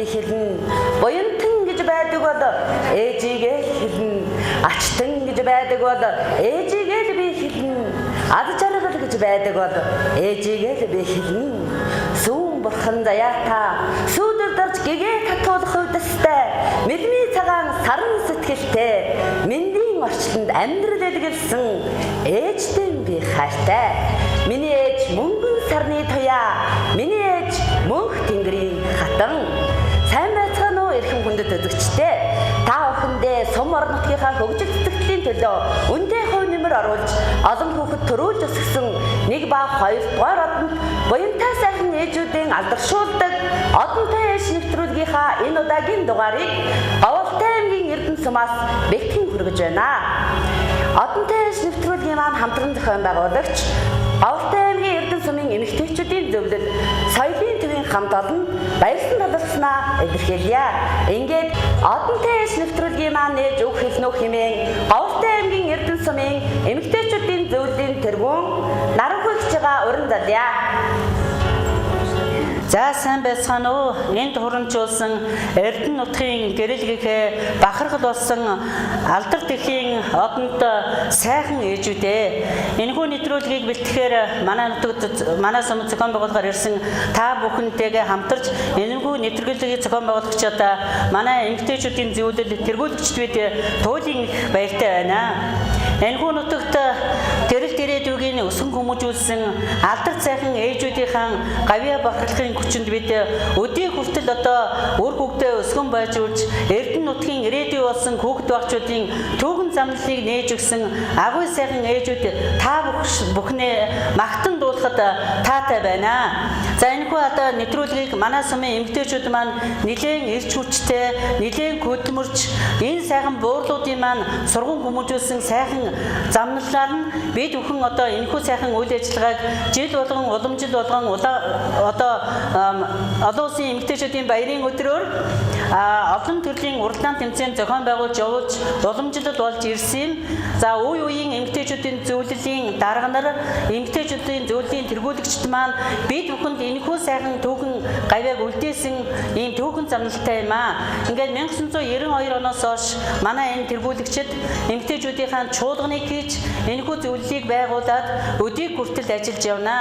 би хэлнэ. Буянтан гэж байдаг бол ээжигээ хэлнэ. Ачтан гэж байдаг бол ээжигээ л би хэлнэ. Ад жаргал гэж байдаг бол ээжигээ л би хэлнэ. Сүүн бурхан заяата сүүдэр дарж гэгээ татуулах хувьдастай мэдмий цагаан саран сэтгэлтэй мэндийн орчлонд амьдрал элгэлсэн ээжтэй би хайртай. Миний ээж мөнгөн сарны туяа, миний ээж мөнх тэнгэрийн хатан. Сайн байцгаана уу эрхэм хүндэт үзэгчдээ. Та бүхэндээ сум орон нутгийнхаа хөгжил цэцэгтлийн төлөө үнэтэй хувь нэмэр оруулж олон хүүхэд төрүүлж өсгсөн 1 ба 2 дугаар одонд буянтай сайхан ээжүүдийн алдаршуулдаг одонтой ээж нэвтрүүлгийнхаа энэ удаагийн дугаарыг Оволтой аймгийн Эрдэнэ сумаас бэлтгэн хүргэж байна. Одонтой ээж нэвтрүүлгийн маань хамтран зохион байгуулагч Оволтой аймгийн Эрдэнэ сумын эмэгтэйчүүдийн зөвлөл соёлын төвийн хамт олон баярсан талархснаа илэрхийлье. Ингээд одонтой ээж нэвтрүүлгийн маань нээж үг хэлнөх хэмээн Оволтой аймгийн Эрдэнэ сумын эмэгтэйчүүдийн зөвлөлийн тэргүүн наранхүйгчгаа уран залъя. За сайн байцгаана уу. Энд хурамжуулсан Эрдэнэ нутгийн гэрэлгийнхээ бахархал болсон алдар тэхийн одонд сайхан ээжүүдээ. Энэхүү нэвтрүүлгийг бэлтгэхээр манай сум зохион байгуулахаар ирсэн та бүхэнтэйгээ хамтарч энэхүү нэвтрүүлгийг зохион байгуулагчид манай эмэгтэйчүүдийн зөвлөл тэргүүлэгчд бид туйлын их баяртай байна. Энэхүү нутагт гэрэл ирээдүйг өсгөн хүмүүжүүлсэн алдар сайхан ээжүүдийн гавьяа бахархлын хүчинд бид өдий хүртэл одоо үр хөвгдөө өсгөн байжуулж Эрдэнэ нутгийн ирээдүй болсон хүүхэд багчуудын түүхэн замналыг нээж өгсөн агуй сайхан ээжүүд та бүхнээ магтан дуулахад таатай байна. За энэхүү одоо нэвтрүүлгийг манай сумын эмэгтэйчүүд маань нэлээд эрч хүчтэй, нэлээд хөдөлмөрч энэ сайхан буурлуудын маань сургууль хүмүүжүүлсэн сайхан замналаар нь бид бүхэн одоо энэхүү сайхан үйл ажиллагааг жил болгон уламжил болгон одоо олон улсын эмэгтэйчүүдийн баярын өдрөөр олон төрлийн уралдаан тэмцээн зохион байгуулж явуулж уламжлал болж ирсэн. За үе үеийн эмэгтэйчүүдийн зөвлөлийн дарга нар эмэгтэйчүүдийн зөвлөлийн тэргүүлэгчд маань бид бүхэнд энэхүү сайхан түүхэн гавьяаг үлдээсэн ийм түүхэн замналтай юм аа. Ингээд 1992 оноос хойш манай энэ тэргүүлэгчд эмэгтэйчүүдийн чуулганыг хийж энэхүү зөвлөлийг байгуулад өдийг хүртэл ажиллаж явна.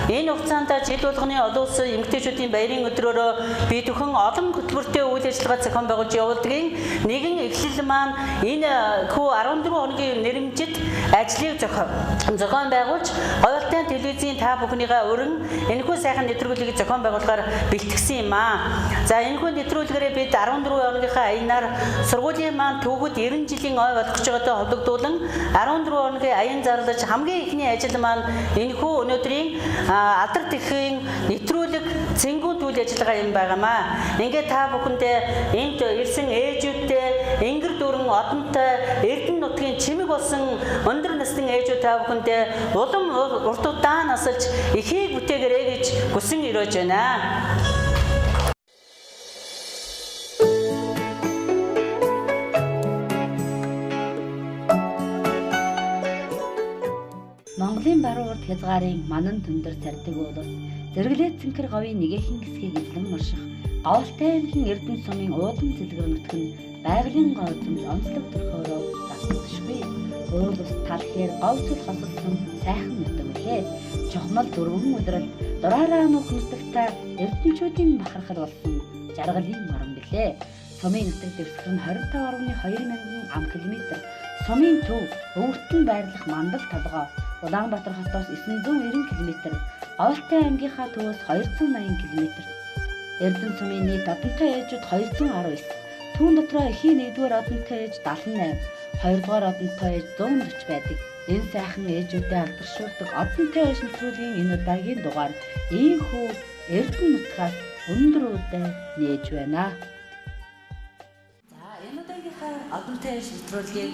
Энэ хугацаанд жил болгоны олон улсын эмэгтэйчүүдийн баярын өдрөөрөө бид бүхэн олон хөтөлбөртэй үйл ажиллагаа зохион байгуулж явуулдгийн нэгэн эхлэл маань энэ хүү 14 хоногийн нэрмжид ажлыг зохион байгуулж Оволтой телевизийн та бүхнийгээ өрн энэхүү сайхан нэвтрүүлгийг зохион байгуулахаар бэлтгэсэн юм аа. За энэхүү нэвтрүүлгээрээ бид 14 хоногийнхаа аянаар сургуулийн маань түүхэд 90 жилийн ой болох ч байгаатай холбогдуулан 14 хоногийн аян зарлаж хамгийн ихний ажил маань энэхүү өнөөдрийн алдар тэхийн нэвтрүүлэг цэнгүүн үйл ажиллагаа юм байгаамаа. Ингээд та бүхэндээ энд ирсэн ээжүүдтэй энгэр дүүрэн одонтой Эрдэнэ нутгийн чимэг болсон өндөр насны ээжүүд та бүхэндээ улам урт удаан насалж эхийг бүтээгээрэй гэж хүсэн өрөөж байна. Монголын баруун урд хязгаарын манан төндөр цардаг улс зэрэглээд цэнхэр говийн нэгэхэн хэсгийг эзлэн морших Оволтой аймгийн Эрдэнэ сумын уудан цэлгэр нутг нь байгалийн гоцомж онцлог төрхөөрөө давтагдшгүй. Уул ус тал хээр говцол хосолсон сайхан нутаг билээ. Чухмал дөрвөн өдрөл дураараа нөх нутагта эрдэнчүүдийн бахархал болсон жаргалын орон билээ. Сумын нутаг дэвсгэр нь 25.2 ам км. Сумын төв өвөртөн байрлах мандал толгой Улаанбаатар хотоос 990 км, Оволтой аймгийнхаа төвөөс 280 км. Эрдэнэ сумын нийт одонтой ээжүүд 219. Түүн дотроо эхийн 1-р одонтой ээж 78, 2-р одонтой ээж 140 байдаг. Энэ сайхан ээжүүдэд алдаршуулдаг одонтой ээж нэвтрүүлгийн энэ удаагийн дугаар ийхүү Эрдэнэ нутгаас өндөр үедээ нээж байна. Одонтой ээж нэвтрүүлгийг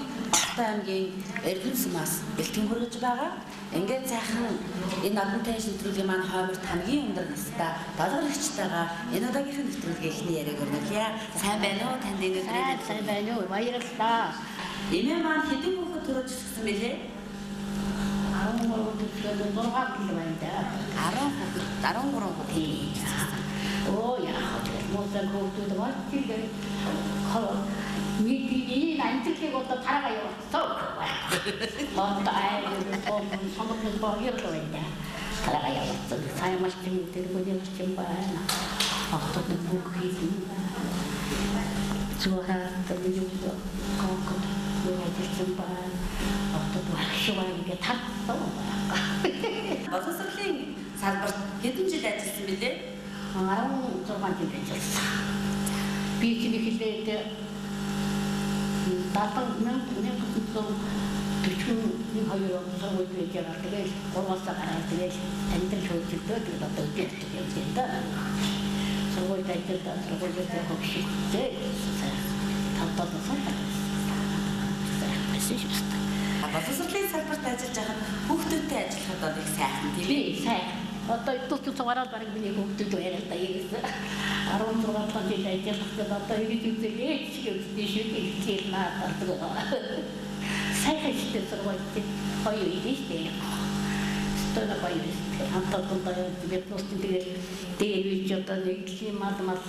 Оволтой аймгийн Эрдэнэ сумаас бэлтгэн хүргэж байгаа. Ингээд сайхан энэ одонтой ээж нэвтрүүлгийн маань хойморт хамгийн өндөр настай долгорогчтойгоо энэ удаагийн нэвтрүүлгийн эхний яриаг өргөлье. Сайн байна уу? Танд энэ өдрийн сайн байна уу? Баярлалаа. Эмээ маань хэдэн хүүхэд төрүүлж өгсөн бэлээ? 13 хүүхэд байна да. 13 хүүхэд. Оо яах вэ? Моцарт хүүхдүүд мартиг Миний анчлыг одоо тараагаа явуулсан. Монт сонгоны багьярлаа байна. Тараагаа явуулсан. Сайн машин тэргүүний машин байна. Автод бүх хийсэн. Зуураа төлөвлөж коокот явуулсан байна. Автод багшваа ингэ татсан. Боловсролын салбарт хэдэн жил ажилласан бэлээ? 16 жил ажилласан. Би чиний хэлээд Татан мен гүнэхтэн төчүүн хоёроо сарвал байж байгаа. Тэгээд гурваасаа гараад тэгээд амьдрал хөгжөлтөө тэгээд одоо үдээдэг юм даа. Сарвал ажилладаг сарвал хөгжөлтэй. Тавталсан. Боловсролын салбарт ажиллаж байгаа хүүхдүүдтэй ажиллахад одоо их сайхан тийм ээ. Сайхан. Одоо итүүч цугараад бараг миний хүүхдүүд яриад та ярьсан. 16 жил ажиллахад одоо ингэж үзээ чиг үздэг шүү дээ. Наад сайхан ихтэй сургуульд хоёр идэж тоо гоё хамтдаа тэгээд nostын тэгээд вич одоо нэг мал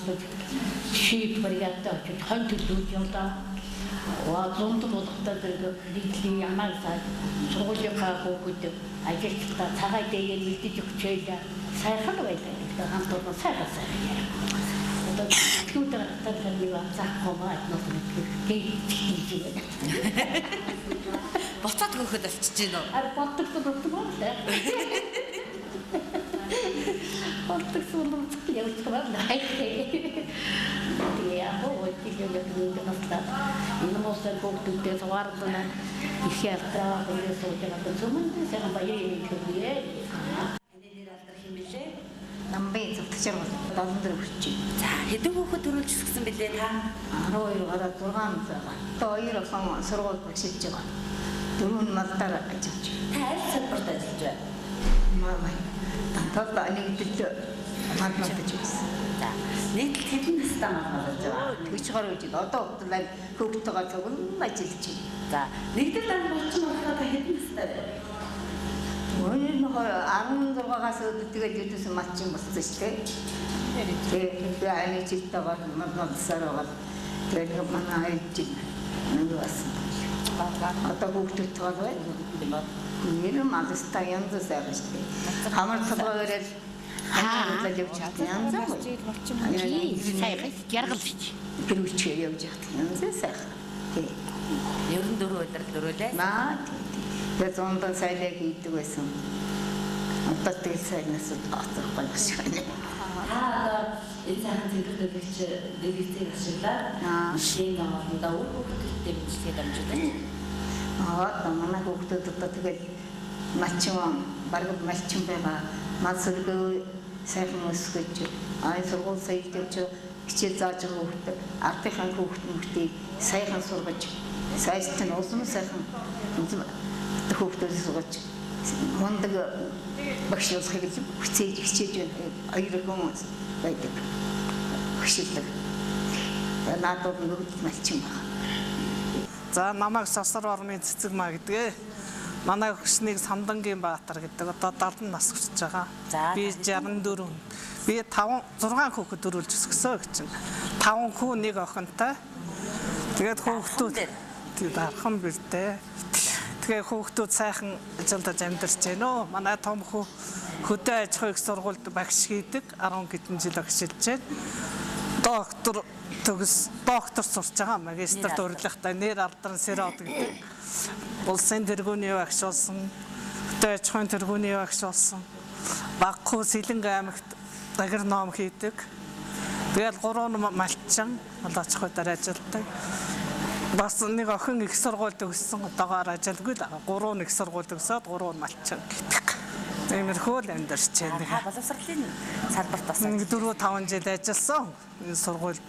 шийд баригатаа хон төлөвлөж явлаа. Зунд болгохтой зэрэг нийтлийн ямар сайн сургуулийнхаа хүүхдүүд ажилтнаа цагаан дэгээр мэдэж өгчөөлөө. Сайхан байлаа. Хамтдаа сайхан. Одоо түүгээр татгалыг авцаахгүй маад нөхөд Буцаад хөөхөд олчиж гин үү? Ар боттогсон байна. Боттогсон явж байгаа. Яг оо тиймээ настай. Энэ моостой бүгдээ савардана их ятраа бүгд суудаг зүүмэн сайн баярын хөдөө. Энийг алдар хэмжээ. Намбай зөвтгчээр болон дээр хүрчээ. За хэдэн хүүхэд төрүүлж өсгсөн бэлээ та? 12 гараад 6 байгаа. Хоёр охин сургууль багшилж байгаа. Дөрөв нь малтаар ажиллаж байна. Та аль салбарт ажиллаж байна? Маа. Тантал анигдэж математикч байсан. За нийтлэл хэдэн настай махалж байгаа? Тэгж гараа үжид одоо хөдлөл хүүхдтэйгээ цуглан ажиллаж байна. За нэгдэл дан болчихсон болохоор хэдэн настай вэ? Өнөр нь 16-аас өдөр тэгээд юусэн матчин болсон шүү дээ. Тэгээд би айлын жилдээ гол математиксаар байгаа. Тэгээд манай айлын нэг басан. Одоо хүүхдтэйгээ байна. Нэр мадста янз сайхан шүү дээ. Хамар цогоорол хаа явж янз сайхан яргал шүү. Гэрүүчээ явж янз сайхан. Ер нь 4 өдөр дөрүүлээ. Маа тэгээд зондон сайлаа хийдэг байсан. Одоо тэгэл сайнаас оцохгүй шиг байна. Аа энэ цагаан зэрэгтэй дэрэгцээ ашиглаад машин авахда хүүхдүүдтэй бичлэгээ дамжуулдаг. Одоо манай хүүхдүүд одоо тэгэл бараг малчин байгаа. Масэргүй сайхан өсгөж сургууль саялж хичээл зааж байгаа хүүхдүүд ардынхаа хүүхдүүдийг сайхан сургаж сайжтан улам сайхан хүүхдүүд сургаж мундаг багш болохыг хичээж байна. Аяр хүмүүс байдаг. Хөшөлдөг. Надад бүгд малчин байна. За намайг Сосор орны цэцэг маа гэдэг. Манай хөшнийг Самдангийн Баатар гэдэг. Одоо 70 нас хүрч байгаа. Би 64. Би 6 хүүхэд төрүүлж өсгсөн гэж байна. 5 хүү нэг охинтой. Тэгээд хүүхдүүд тийм дархан бэртэй. Тэгээ хүүхдүүд сайхан ажиллаж амьдарч байна уу? Манай том хүү хөдөө аж ахуйн сургуульд багш хийдэг. 10 хэдэн жил агшилж байна. Доктор сурч байгаа магистрт урилгатай нэр алдран сэрод гэдэг. Улсын тэргүүний багш болсон. Хөдөө аж ахуйн тэргүүний багш болсон. Багхуу Сэлэнг аймагт агроном хийдэг. Тэгэл 3 малчин аж ахуйдаар ажилладаг. Бас нэг охин их сургуульд өгсөн одоогоор ажилгүй л 3 их сургуульд өгсөд 3 малчин гэдэг. Иймэрхүү л амьдарч байна. Боловсролын салбарт бас 4-5 жил ажилласан. Энэ сургуульд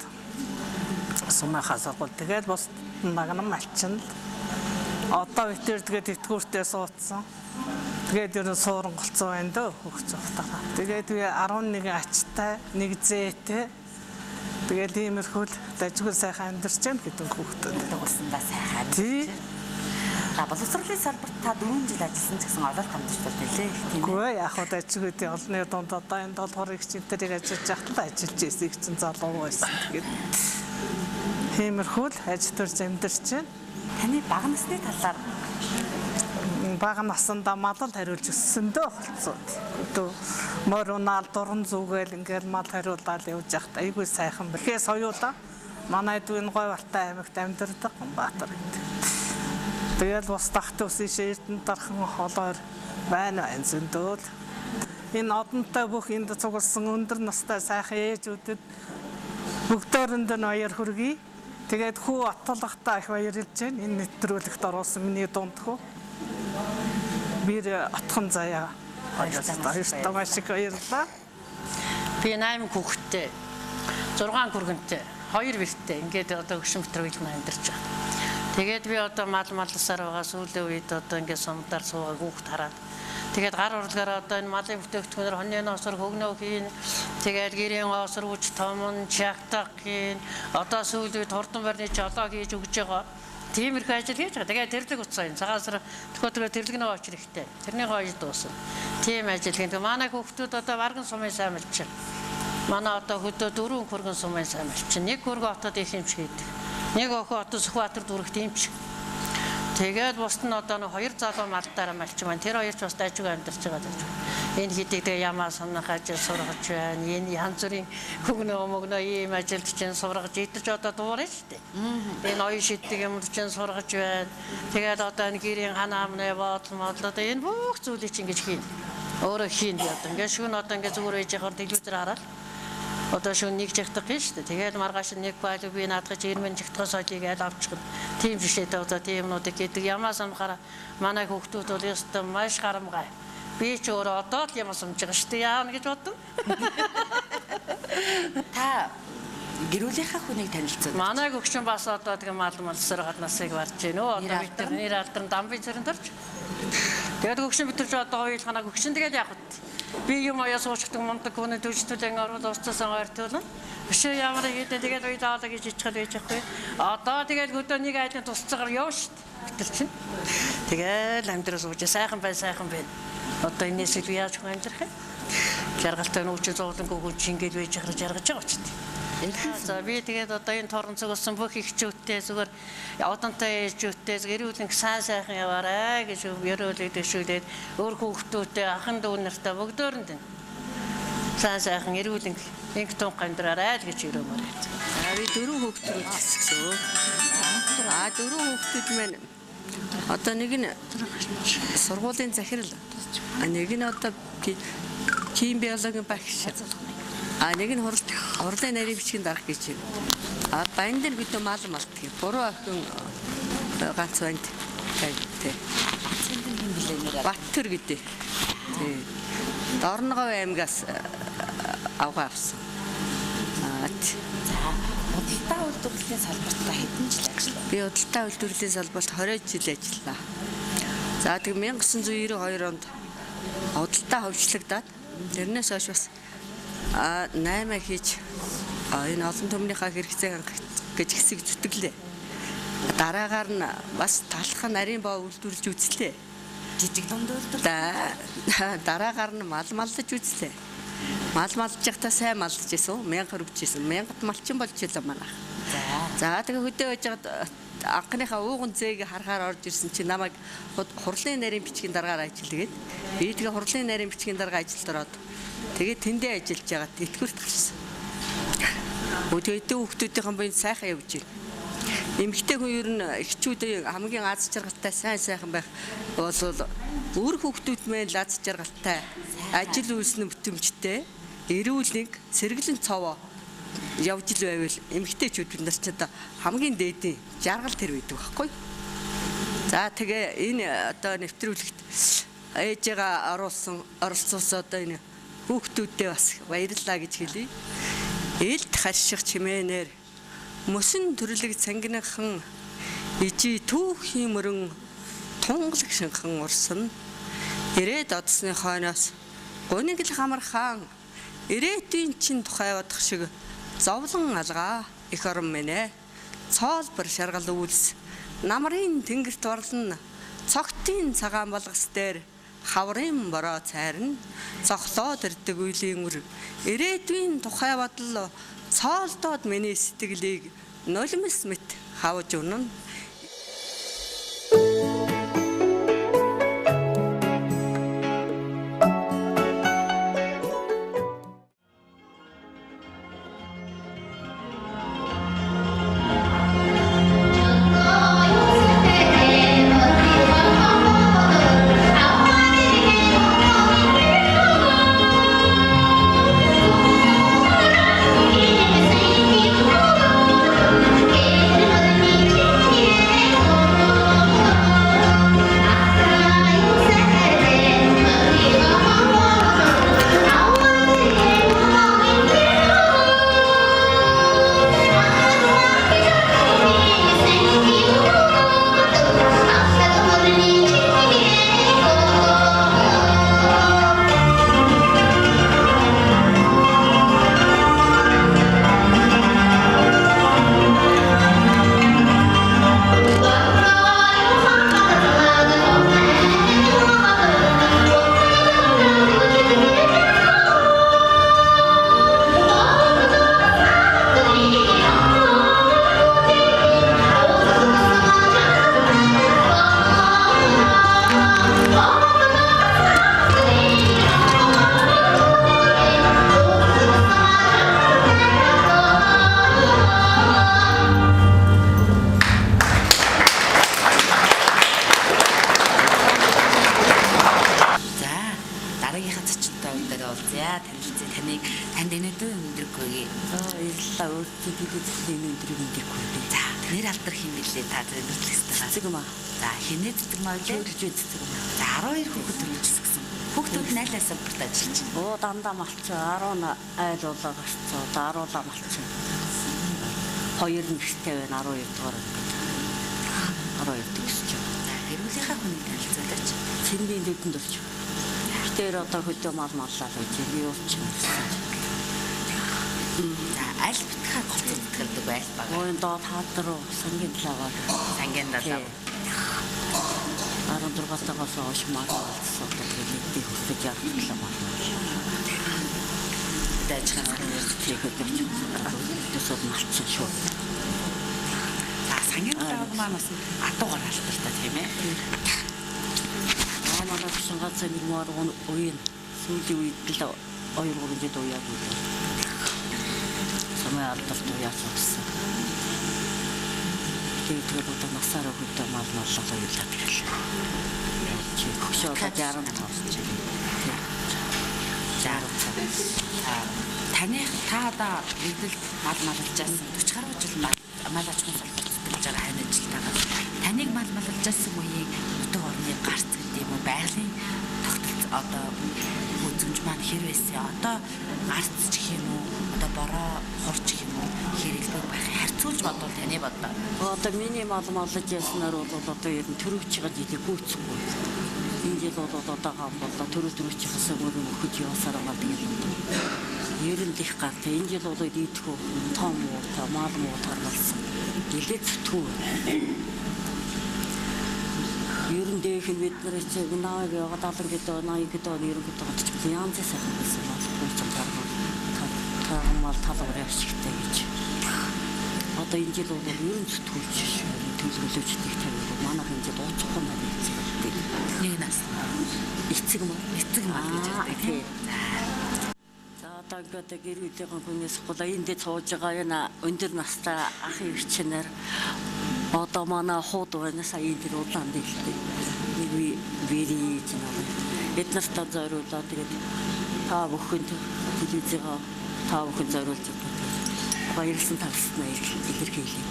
сумынхаа сургууль. Тэгээд бас нагнам малчин л одоо ихтэй тэгээд тэтгэвртээ суудсан. Тэгээд ер нь сууран голцоо байна дөө хөгж явахтаа. Тэгээд би 11 ачтай, 1 зээтэй. Тэгээд иймэрхүү л дажгүй сайхан амьдарч байна гэдэг хүүхдүүд. уусандаа сайхан. Тий. За боловсролын салбарт та 4 жил ажилласан ч гэсэн ололт хамтарч байлээ тийм ээ. Үгүй яг хоо ажигүйдээ олны донд одоо энэ 7 хорыг чинтерийг ажиллаж яхад ажиллаж ирсэн их чинь залуу байсан. Тэгээд тиймэрхүү л ажил төрж амьдарч байна. Таны бага насны талаар Бага насандаа мал хариулж өссөндөө болцсон. Одоо морь унаал дуран зүгээл ингээл мал хариулаад явж яхад айгүй сайхан бэхээ соёолаа. Манай дүү энэ гой бартай аймагт амьдардаг Баатар гэдэг. Тэгэл бас тахт үсээ ширтэн дархан холоор байна зөндөөл. Энэ одонтой бүх энд цугласан өндөр настай сайхан ээжүүдэд бүгдөөрэнд нь баяр хүргэе. Тэгээд хүү атлахтаа их баярлж байна. Энэ нэвтрүүлэгт оруулсан миний дунд хүү. Bir atхан заяа. Баярлалаа маш их баярлалаа. Би 8 хүүхэдтэй 6 хүргэнтэй 2 бэрттэй ингээд одоо өгшин битрүүл амьдарч байгаа. Тэгээд би одоо малсаар байгаа сүүлийн үед одоо ингээд сумдаар суугаа хүүхд хараад тэгээд гар урлагаараа одоо энэ малын бүтээгдэхүүнээр хоньны осор хөгнөө хийн тэгээд гэрийн осор үж томон чагтаг хийн одоо сүүлийн үед хурдан барьны жолоо хийж өгж байгаа. Тиймэрхүү ажил хийж байгаа. Тэгээд тэрлэг утсаа юм. Цагаасар төгөөдрөө тэрлэг нөө очир ихтэй. Тэрний гоёж дуусна. Тийм ажил гэдэг. Манай хүүхдүүд одоо барган сумын сайн малч. Манай одоо хөдөө 4 хүргэн сумын сайн малч. Нэг хүргэн хотод их юм шиг гэдэг. Нэг охин одоо Сүхбаатар дүрхт юм шиг. Тэгээд бусд нь одоо 2 залуу малдаараа малч маань тэр хоёр ч бас дайжгүй амьдарч байгаа гэж. Энэ хэдийг тэгээ ямаа санах ажил сургаж байна. Энэ янз бүрийн хөгнөө мөгнөө ийм ажилд чинь сургаж идэж одоо дуурай шүү дээ. Энэ оюун шиддэг юмд чинь сургаж байна. Тэгээд одоо энэ гэрийн ханаамны бодлол одоо энэ бүх зүйлийг чинь ингэж хийн. Өөрөө хийн одоо ингээд шүүн одоо ингээд зүгээр ээж яхаар телевизээр хараад одоо шүүн нэг жигтэг хийн шүү дээ. Тэгээд маргааш нэг байл би наадгаж ирмэн жигтгээс олийг айл авчихна. Тийм жишээтэй одоо тийм юмнуудыг гэдэг ямаа санахаараа манай хүүхдүүд бол ёстой маш харамгай. Би ч өөрөө одоо л юм асуумж байгаа шүү дээ. Яана гэж бодсон. Та гэрүүлийнхаа хүнийг танилцсан. Манай гөгшин бас одоо тэгээ малсаар гаднасыг барж гэнэ. Одоо бид тэр нэр алдар дамбын цэрэн төрж. Тэгээд гөгшин битэрч одоо хоёулахнаа гөгшин тэгээд яг би юм аяа суучдаг мундаг хүний төвчтөлэн ороод уцсан ойртуулна. Бишээ ямар хийдэ тэгээд уй даалаа гэж ичгэл байж ахгүй. Одоо тэгээд өдөө нэг айлын тусцаагаар явна шүү дээ. Тэр чинь. Тэгээд амьдрал сууж сайхан бай. Одоо энэс илүү яаж хүн амьдрах юм? Жаргалтай нүүч зовлонгүй хүн чингээл байж жаргаж байгаа ч тийм. За би тэгээд одоо энэ торон цугсан бүх ихчүүдтэй зүгээр одонтой ээжүүдтэй гэрүүлэн сайн сайхан яваарай гэж ерөөлөд төшүүлээд өөр хүүхдүүдтэй ахын дүү нартай бүгдөөрэнд нь сайн сайхан эрүүлэн инх тун амьдраарай л гэж өрөмөр. За би 4 хүүхдүүд гэсэн. 4 хүүхдүүд маань одоо нэг нь сургуулийн захирал, нэг нь одоо хим биологийн багш. Нэг нь хурлын нарийн бичгийн дарга гэж байна. Баян дээр бид мал малтдаг. Буруу охин ганц банд. Тэ. Баттөр гэдэг. Тэ. Дорногов аймгаас авсан. Удалтай үйлдвэрлэлийн салбарт хэдэн жил ажиллав? Би удалтай үйлдвэрлэлийн салбарт 20 жил ажиллаа. За тэг 1992 онд удалтай хөвчлөгдөөд тэрнээс хойш бас 8 хийж энэ олон түмнийхээ хэрэгцээг хангах гэж хэсэг зүтгэлээ. Дараагаар нь бас талхан нарийн боо үйлдвэрлэж үзлээ. Жижиг дундуулдаг. Дараагаар нь маллаж үзлээ. Малж явахдаа сайн малж исэн, 1000 хөрвчсэн. 1000-т малчин болж илээ манайх. За тэгээ хөдөө байж байгаад анхныхаа ууган зээг харахаар орж ирсэн чи намайг хурлын нарийн бичгийн дараагаар ажиллагээд би тэгээ хурлын нарийн бичгийн дараагаар ажилд ороод тэгээд тэндээ ажиллаж байгаад тэтгэврт гарсан. Өдөөдөө хүүхдүүдийн бие сайхан явж байна. Эмэгтэй хүн ер нь эхчүүдийн хамгийн аз жаргалтай сайхан байх бол өөр хүүхдүүд мэн аз жаргалтай ажил үйлснэ бүтэмжтэй эрүүл нэг сэргэлэн цовоо явж ил байвал эмэгтэйчүүд бид нар ч одоо хамгийн дээдийн жаргал тэр байдаг байхгүй. За тэгээ энэ одоо нэвтрүүлэгт ээжээгээ оролцуулсан одоо энэ хүүхдүүдтэй бас баярлалаа гэж хэлье. Элд харших чимээнээр мөсөн төрлөг цангинахан ижи түүхийн мөрөн тунгалаг шинхан урсан ирээд одсны хойноос гуниг л хамархан ирээдүйн чин тухай бодох шиг зовлон алгаа их орон мэнэ цоолбор шаргал үйлс намрын тэнгэрт орлон цогтын цагаан болгос дээр хаврын бороо цайрна цохлоод ирдэг үеийн үр ирээдүйн тухай бодол цоолдоод миний сэтгэлийг нулимс мэт хавж унана. Танд өнөөдөр өндөргүй. Баярлалаа. Өөрсдөө өнөөдрийг өндөргүй. За, нэр алдар хин билээ та зөвлөстэй. Цэцэг маа. За, хинээ цэцэг маа вэ? Цэцэг маа. За, 12 хүүхэд төрүүлчихсэн. Хүүхдүүд найлаасаа бүрт ажиллаж байна. Оо, дандаа малчин 10 айлуулаа гарцгаа, даруулаа малчин. 2 нэртэй байна 12 дугаар. 12 төгсөж байна. За, гэрүүлийнхаа хүнийг танилцуулаач. Цэндийн дэвдэнд орч. Тэр одоо хөдөө мал маллаа гэж би уурчихсан. За, аль битгий голцон зүтгэлдэг байл бага. Ой, доод хаад руу сангийн талаар. Сангийн талаар. 16 тагаас хойш мал болсон. Тэгээд хөдөө явуулсан мал. Дэжхан хийхэд төсөв малчин шүү. За, сангийн талаар маань бас адуугаар албартай тийм ээ. Манай шингацаа нэг маар уян сүүлийн үед л 2-3 жил уяаг үү. Самаа алдарт уяасан гэсэн. Тэгээд одоо насаараа хөдөө мал маллаа явуулаад гэлээ. Чи хөшөө 60 тоосон чи. Таны та одоо бидэл мал малжсан 40 гаруй жил мал аж ахуйн салбарт байгаа хань ажилтнаа. Таныг мал малжсан үеийг өдөө орны гарц гэдэг юм уу байгалийн тогтолцоо одоо үзмж маань хэр байсан. Одоо гарц ч гэх юм уу одоо бороо хурч гэх юм уу хэрэглэх байх харьцуулж бодвол таны бодлоо. Одоо миний мал малж яснаар бол одоо ер нь төрөвч байгаа жилиг гүйцэхгүй. Энэ жил бол одоо гам болоо төрөвч хасаа мөрөг өгч явсаар байгаа тэгээд ер нь их гартай. Энэ жил бол идэх том уу та мал муу таргалсан. Жилээ зүтгүү. Ер нь дэх нь бид нар чи нааг яваад алар гэдэг нааг гэдэг ер нь гэдэг янз сайхан байсан бол ч таргал мал талбар явчихтай гэж. Одоо энэ жил бол ер нь зүтгүүлж төлөвлөжтэй тавиад манайх энэ жил ууцхан байна гэдэг. Нэг нас эцэг мал гэж ярьдаг. Одоо ингээд гэр бүлийн хүнээс гол энд цууж байгаа энэ өндөр настай ахын өвчнөр одоо манай хууд байна сая энэ удаан дэлтэй. Нэг бэрий чинь бид нартай зориулаад тэгээд та бүхэнд телевизээ та бүхэн зориулж баярлсан тавцнаа илэрхийлээ.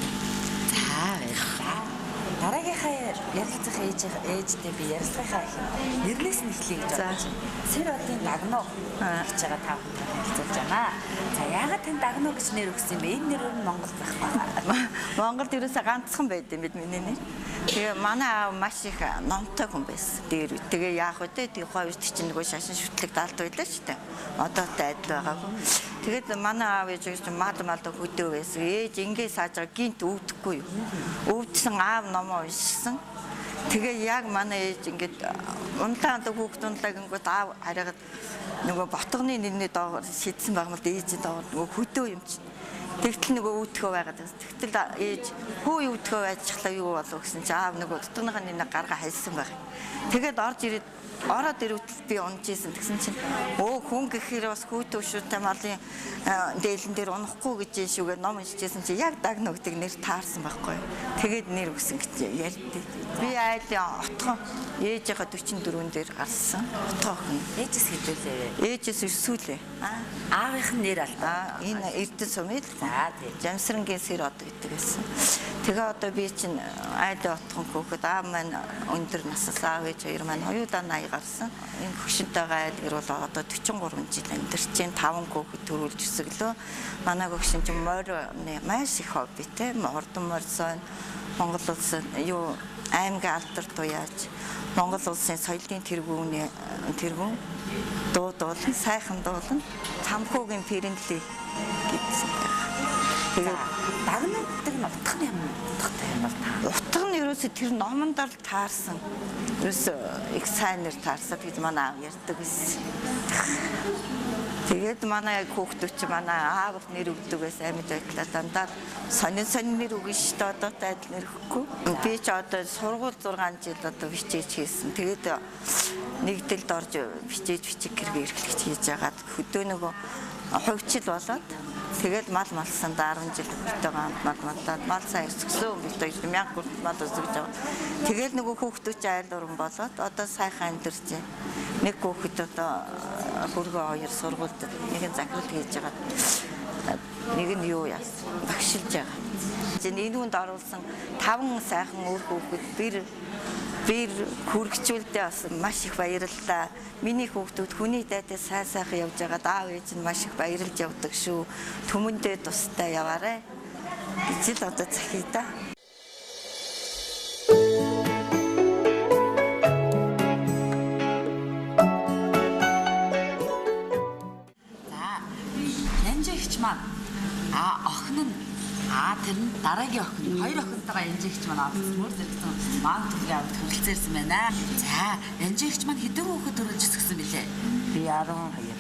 За баярлалаа. Дараагийнхаа ярилцах ээжтэй би ярилцахаа нэрнээс нь эхлэе гэж бодож байна. Сэр одын дагнуу гэж байгаа та бүхэн хэлцүүлж байна. За яагаад тань дагнуу гэж нэр өгсөн юм бэ? Энэ нэр нь Монгол байх байна. Монголд ерөөсөө ганцхан байд юм бид миний нэр. Тэгээ манай аав маш их номтой хүн байсан. Тэгээ яах вэ? Тэгээ хойд чинь нөгөө шашин шүтлэг далд байлаа шүү дээ. Одоотой адил байгаагүй. Тэгээд манай аав ээж гэж мал хөдөө байсан. Ээж ингээ сааж байгаа гинт өвдөхгүй юу? Өвдсөн аав номоо уншсан. Тэгээ яг манай ээж ингээд ундаанд хүүхд унлаа гингүүд аав хараад нөгөө ботгоны нэрний доогоор шидсэн байгаа мал ээж доогоор нөгөө хөдөө юм чинь. Тэгтэл нөгөө үүдхөө байгаад. Тэгтэл ээж хөө үүдхөө байжчихлаа юу болов гэсэн чи аав нөгөө дотгоныхаа нэрийг гаргаа хайсан баг. Тэгээд орж ирээд ороод ирвэл би унжижсэн тэгсэн чинь өө хүн гэхээр бас хүүтөө шүүтэй малын дээлэн дээр унахгүй гэж шүүгээ ном уншижсэн чи яг даг нөгдөг нэр таарсан байхгүй. Тэгээд нэр өгсөн гэж ярьдээ. Би айлын отгоо ээжийнхээ 44 дээр гарсан. Отгоо хүн. Ээжээс хэдүүлээ. Ээжээс өсвөлээ. Аавынх нь нэр алдаа. Энэ эрдэнэ сумын За тийм. Жамсрангийн сэр од гэдэг байсан. Тэгээ одоо би чинь айлын отхон хөөхөд аав маань өндөр насаас аав ээж хоёр маань хоёудаа 80 гарсан. Энэ хөгшинтэйгээ айлгэр бол одоо 43 жил амьдарч जैन 5 хүүхэд төрүүлж өсөглөө. Манай хөгшин чинь морь маш их хоббитэй. Ордон морьсон Монгол улсын юу аймгийн алдар туяаж Монгол улсын соёлын тэргүүн дуудуулан сайхан дуулан цамхуугийн пэрэнли гэсэн. Тэгээд Дагнууддаг нь утга нь юм утгатай юм бол та. утга нь ерөөсө тэр номондор л таарсан. Ерөөсө их сайнэр таарсан гэж манай аав ярьдаг байсан. Тэгээд манай хүүхдүүд чи манай аав нэр өгдөг байсан амьд байдлаа дандаа сонин нэр өгнө шүү дээ одоо тайдал нэр өгөхгүй. Би ч одоо сургууль 6 жил одоо бичээж хийсэн. Тэгээд нэгдэлд орж бичээж гэргээ эрхлэж хийж яагаад хөдөө нөгөө хувьчил болоод тэгээд мал малсан 10 жил хүртэйгээ мал мал сайн өсгсөн бид 1000 хүртэл мал өсгөж байгаа. Тэгээд нөгөө хүүхдүүд чи айл уран болоод одоо сайхан амьдарч байна. Нэг хүүхэд одоо хөргөө хоёр сургуульд нэг нь захирал хийж байгаа. Нэг нь юу яасан багшилж байгаа. Энэ хүнд оруулсан 5 сайхан өөр хүүхэд бэр хүргчүүлдэ бас маш их баярлалаа. Миний хүүхдүүд хүний дайтай сайхан явж байгаа аав ээж нь маш их баярлж явдаг шүү. Түмэндээ тустай яваарэ. гэж л одоо захий да. Маань охин нь тэр нь дараагийн охин хоёр охинтойгоо янжигч маань авсан зэрэгсэн маань төрлийн авд хөрөлцөөрсөн байна. За янжигч маань хэдэн хүүхэд төрүүлж өсгсөн бilé? Би 12.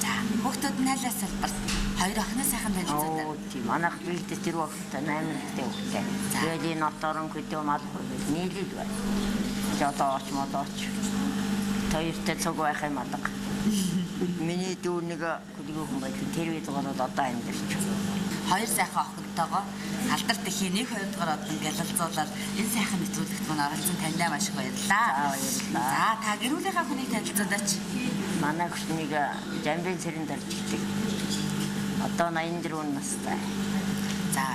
За хүүхдүүд нь хайлаа салбарт хоёр охиноо сайхан танилцуулдаг. Оо тийм манайх бийдэ тэр хүүхдээ 8 хүүхдээ хүүхдээ. Тэгээд энэ оторон хөдөө мал нийлээд байна. Одоо очмодооч. Хоёртой цуг байх юм алга. Миний дүү нэг хүлгүү хүн байх тэр үед гоноод одоо амьдэрч. Хоёр сайхан охинтойгоо алдарт ихийн нэг хоёр дахь одоо гэлэлцуулаад энэ сайхан нэвтрүүлэгт маань оролцсон таньдаа маш их баярлалаа. За та гэрүүлийнхаа хүнийг танилцуулаач. Манай хүчнийг жамбын цэрэн дарж ирдэг. Одоо 84 настай. За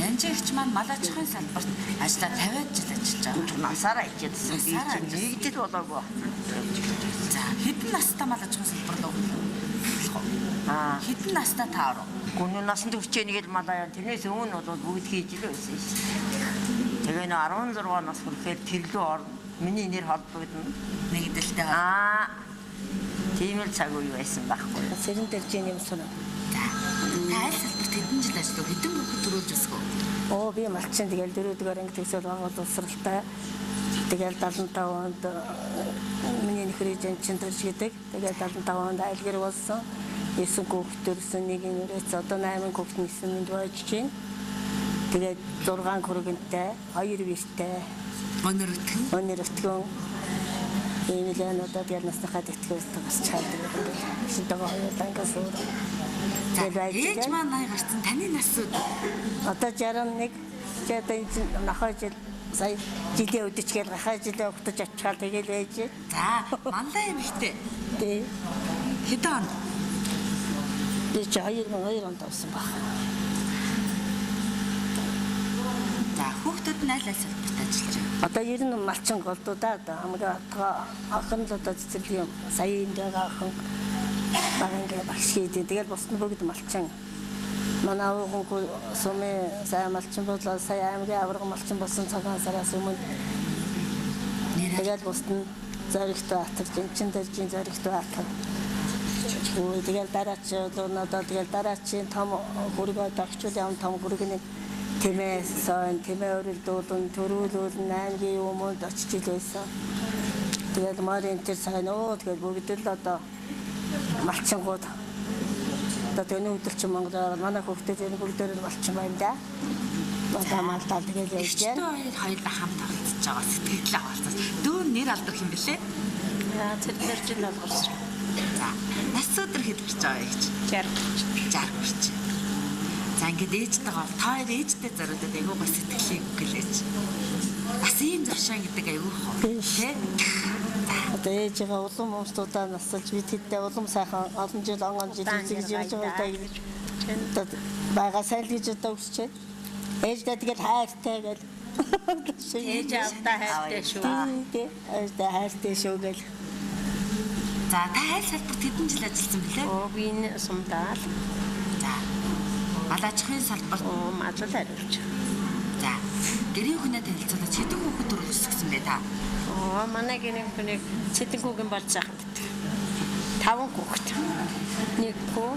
янжигч маань мал аж ахуйн салбарт ажиллаа 50 жил ажиллаж байгаа. Насаараа ичээдсэн би чинь нэгдэл болоогүй. За хэдэн настай мал аж ахуйн салбарт хэдэн настай та оров? Гүн насанд хүчээнийгэл малаа тэрнээс өмнө бол бүгд хийж л байсан шүү. Тэгээ нөө 16 нас хүрэхээр тэрлүү орно. Миний нэр холбогдно. Нэгдэлтэй. Тийм л цаг үе байсан байхгүй. Сэрэн дэржийн юм сонь. За аль салбарт хэдэн жил ажиллав? Хэдэн хүүхэд төрүүлж өсгөө? Оо би малчин тэгэл дөрөвдүгээр анги төгсөөл байгаа боловсралтай. Тэгэл 75 онд миний нөхрийн чин төрж гэдэг. Тэгээ 75 онд айлгэр болсон. 9 хүүхэд төрсөн нэг нэрээс одоо 8 хүүхэд нэсэнд байж чинь. Тэгээд 6 хүргэнтэй, 2 биштэй. Өнөр өтгөн. Энэ л одоо яг насныхаа тэтгэвс бас чaalдаг. Шинтэйгээ хоёр тангаас өөр. Ээж маань 80 гарсан таны нас үү? Одоо 61 одоо энэ нахаа жил сая жилийн өдөчгээл гахаа жилээ өгтөж ачаал тэгэл байж. За манлаа юм ихтэй. Тий. Хэдэн он? Би 2002 онд авсан баг. За хүүхдүүд нь аль салбарт ажиллаж байна? Одоо ер нь малчин голдуу да. Хамгийн охин л одоо цэцэрлэг юм. Сая энд байгаа охин багангээ багш хийдэг. Тэгэл бус нь бүгд малчин. Манай өвгөн сумын сайн малчин болоо сая аймгийн авраг малчин болсон цагаан сараас өмнө. Тэгэл бус нь зоригтой атарч чин дэржийн зоригтой атар. Тэгэл дараач одоо тэгэл дараачийн том хөргөө дагчул юм том хөргөний Тиймээс тиймээ өрөлдүүдэн төрүүлүүд 8-гийн өмнөд очиж илээсэн. Тэгээд марын тэр сайн тэгээд бүгд л одоо малчингууд одоо тэнэ өдөр чи Монголоор манай хүүхдүүд энэ бүгдээр нь малчин байна да. Одоо малтаа тэгээд явж байна. Хоёулаа хамт оролцож байгаа сэтгэл авалцсан. Дүүр нэр алдах юм бэлээ? Яа тэр чинь олгорч. За нас өдөр хэд гарч байгаа гэж? 60 гарч. За ингээд ээжтэйгээ та хоёр ээжтэй зориудад айгүй бас сэтгэлийг гэлээч. Бас ийм зуршаан гэдэг айгүй хоо. Тэ? Одоо ээжигээ улам өмстудаа насалж бид хэдтэй улам сайхан олон жил онгон жил үзэж явж байгаа гэж. Одоо бага сайн л гэж одоо өсч байна. Ээжтэй тэгэл хайртай гэл. Ээж авдаа хайртай шүү. Тий. Ээжтэй хайртай шүү гэл. За та хайр салбарт хэдэн жил ажилласан бэлээ? Би энэ сумдаал. За. Малаачхын салбарт мажил хариулж. За. Гэрийн хүнээ танилцуулаад хэдэн хүүхэд төрөлсгсөн бэ та? Манай гэрийн хүнийг цэдэнхүүгийн болж байгаа. 5 хүүхэд. Нэг хүү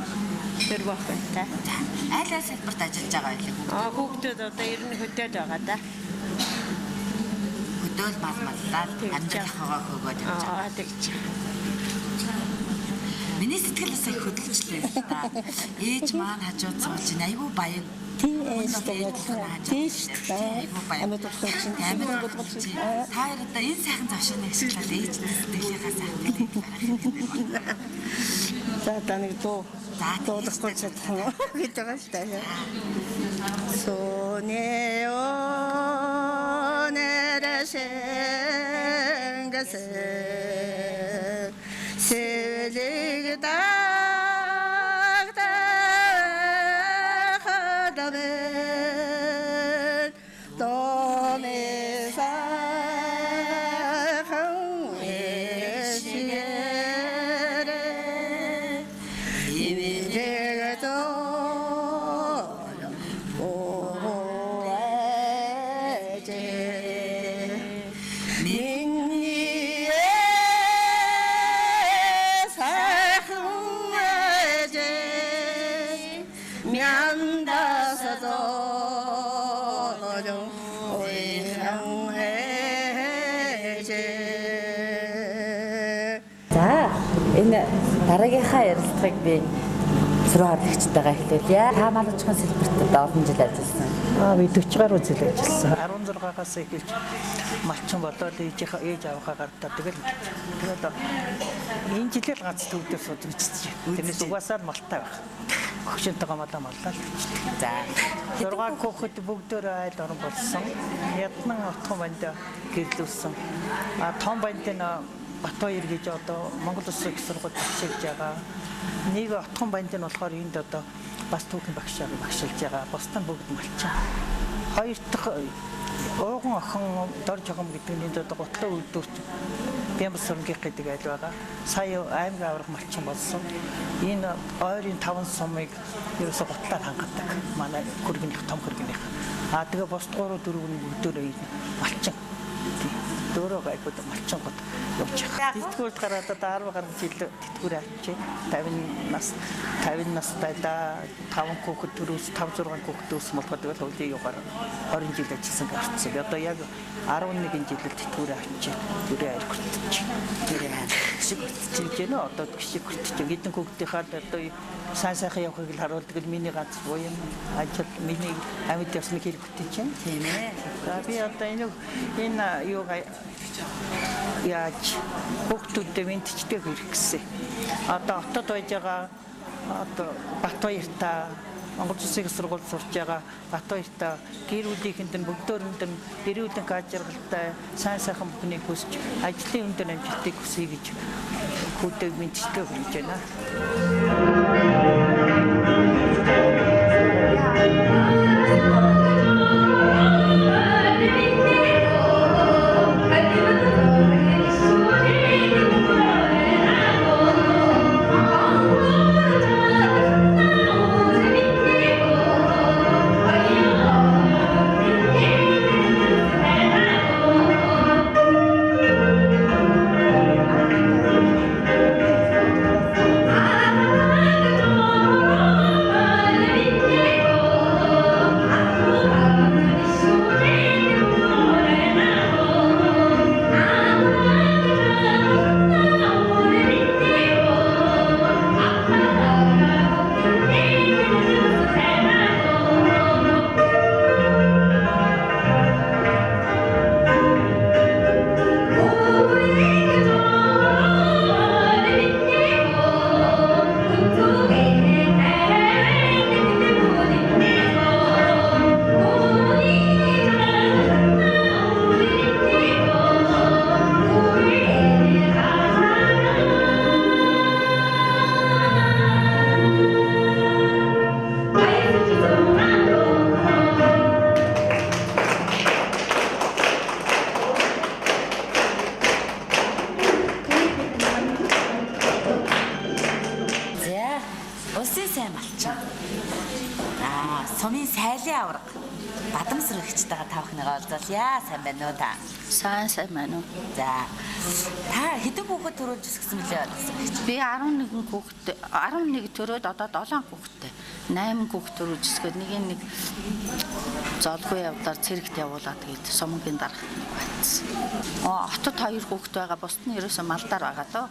дөрвөн хүүхэдтэй. За. Айл салбарт ажиллаж байгаа байлаа. Хүүхдүүд одоо ер нь хөдөөд байгаа да. Хөдөөл маллаад амьдрахгаа хөгөөд явж байгаа. Тэгж. Миний сэтгэл бас их хөдөлжлээ л да. Ээж маань хажууд сууж ин айгүй баян. Ээжтэй тийш айгүй баян. Амьд болчих чинь. Та хоёр одоо энэ сайхан завшааны ашиглаад ээжтэй сэтгэлийнхаа сайхан гэдэг. За таныг дуулахгүй чадсан гэж байгаа шүү дээ. Сонео нэрэшэнгэсэ селэг дагтахадабэ томесахан эшгере имидэгто оэже За энэ дараагийнхаа ярилцлагыг би сургууль хавлагчтайгаа эхлүүлье. Та малчхан салбарт олон жил ажилласан. Би 40 гаруй жил ажилласан. 16-аас эхэлж малчин болоод ээж авахаа гартаа тэгэл энэ жилээр ганц төвдөр сууж биччихсэн. Тэрнээс угаасаа малтай байх. Хөгшөнтэйгээ маллаа. За 6 хүүхэд бүгдөө айл орон болсон. Яднан отхон банд гэрлүүлсэн. Том банд нь Батбаяр гэж одоо Монгол Улсын их сургууль багшилж байгаа. Нэг отхон банд нь болохоор энд одоо бас түүхэн багшаар багшилж байгаа. Бусд нь бүгд малчин. Хоёр дахь ууган охин дор жогом гэдэг нь энд одоо готлоо үйлдвэрч Бямбас сумгийнх гэдэг айл байгаа. Сая аймаг аврах малчин болсон. Энэ ойрын 5 сумыг ерөөсө готлоор хангадаг. Манай хөргөнийх том хөргөнийх. Тэгээ бус 3 4 бүгдөө малчин. Дөөрөө гайхууд малчин гот явж байгаа. Тэтгэврт гараад одоо 10 гаруй жил тэтгэвэр авчи. 50 настай да 5 хүүхэд төрөөс 5 6 хүүхэд төрөөс болоход тэгэл хөвлөе югаар 20 жил ажилласан гарцсан. Одоо яг 11 жилд тэтгэвэр авчи. Дүрээ айл хүртэж. Дүрээ шиг хүртэж гэнэ одоо гişиг хүртэж. Хэдэн хүүхдийнхаа одоо сайн сайхан явахыг л харуулдаг л миний ганц буян ажил миний амьд явсныг хэл бүтэж байна. Тийм ээ. За би одоо энэ юу яаж хүүхдүүдэд мэдчдэг хэрэг гэсэн. Одоо хотод байж байгаа одоо Батбаяртаа Монгол Улсын сургууль сурч байгаа Батбаяртаа гэр бүлийнхэнд нь бүгдөөрэнд нь эрүүл ажиргалтай сайн сайхан бүхнийг хүсч ажлын өндөр амжилтыг хүсье гэж хүүдэд мэдчдэг хийж байна. Ah сайн малчин. Сумын сайлын авраг. Бадамсрагчтайгаа тавхныгаа уулзъя. Сайн байна уу та? Сайн байна уу? За. Та хэдэн хүүхэд төрүүлж өсгсөн мөлий байна? Би 11 хүүхэд 11 төрөөд одоо 7 хүүхэдтэй. 8 хүүхэд төрүүлж өсгөөд нэг золгүй явдаар цэрэгт явуулаад тэгээд сумгийн дарга батсан. Хотод 2 хүүхэд байгаа, бусд нь ерөөсөө малдаар байгаа доо.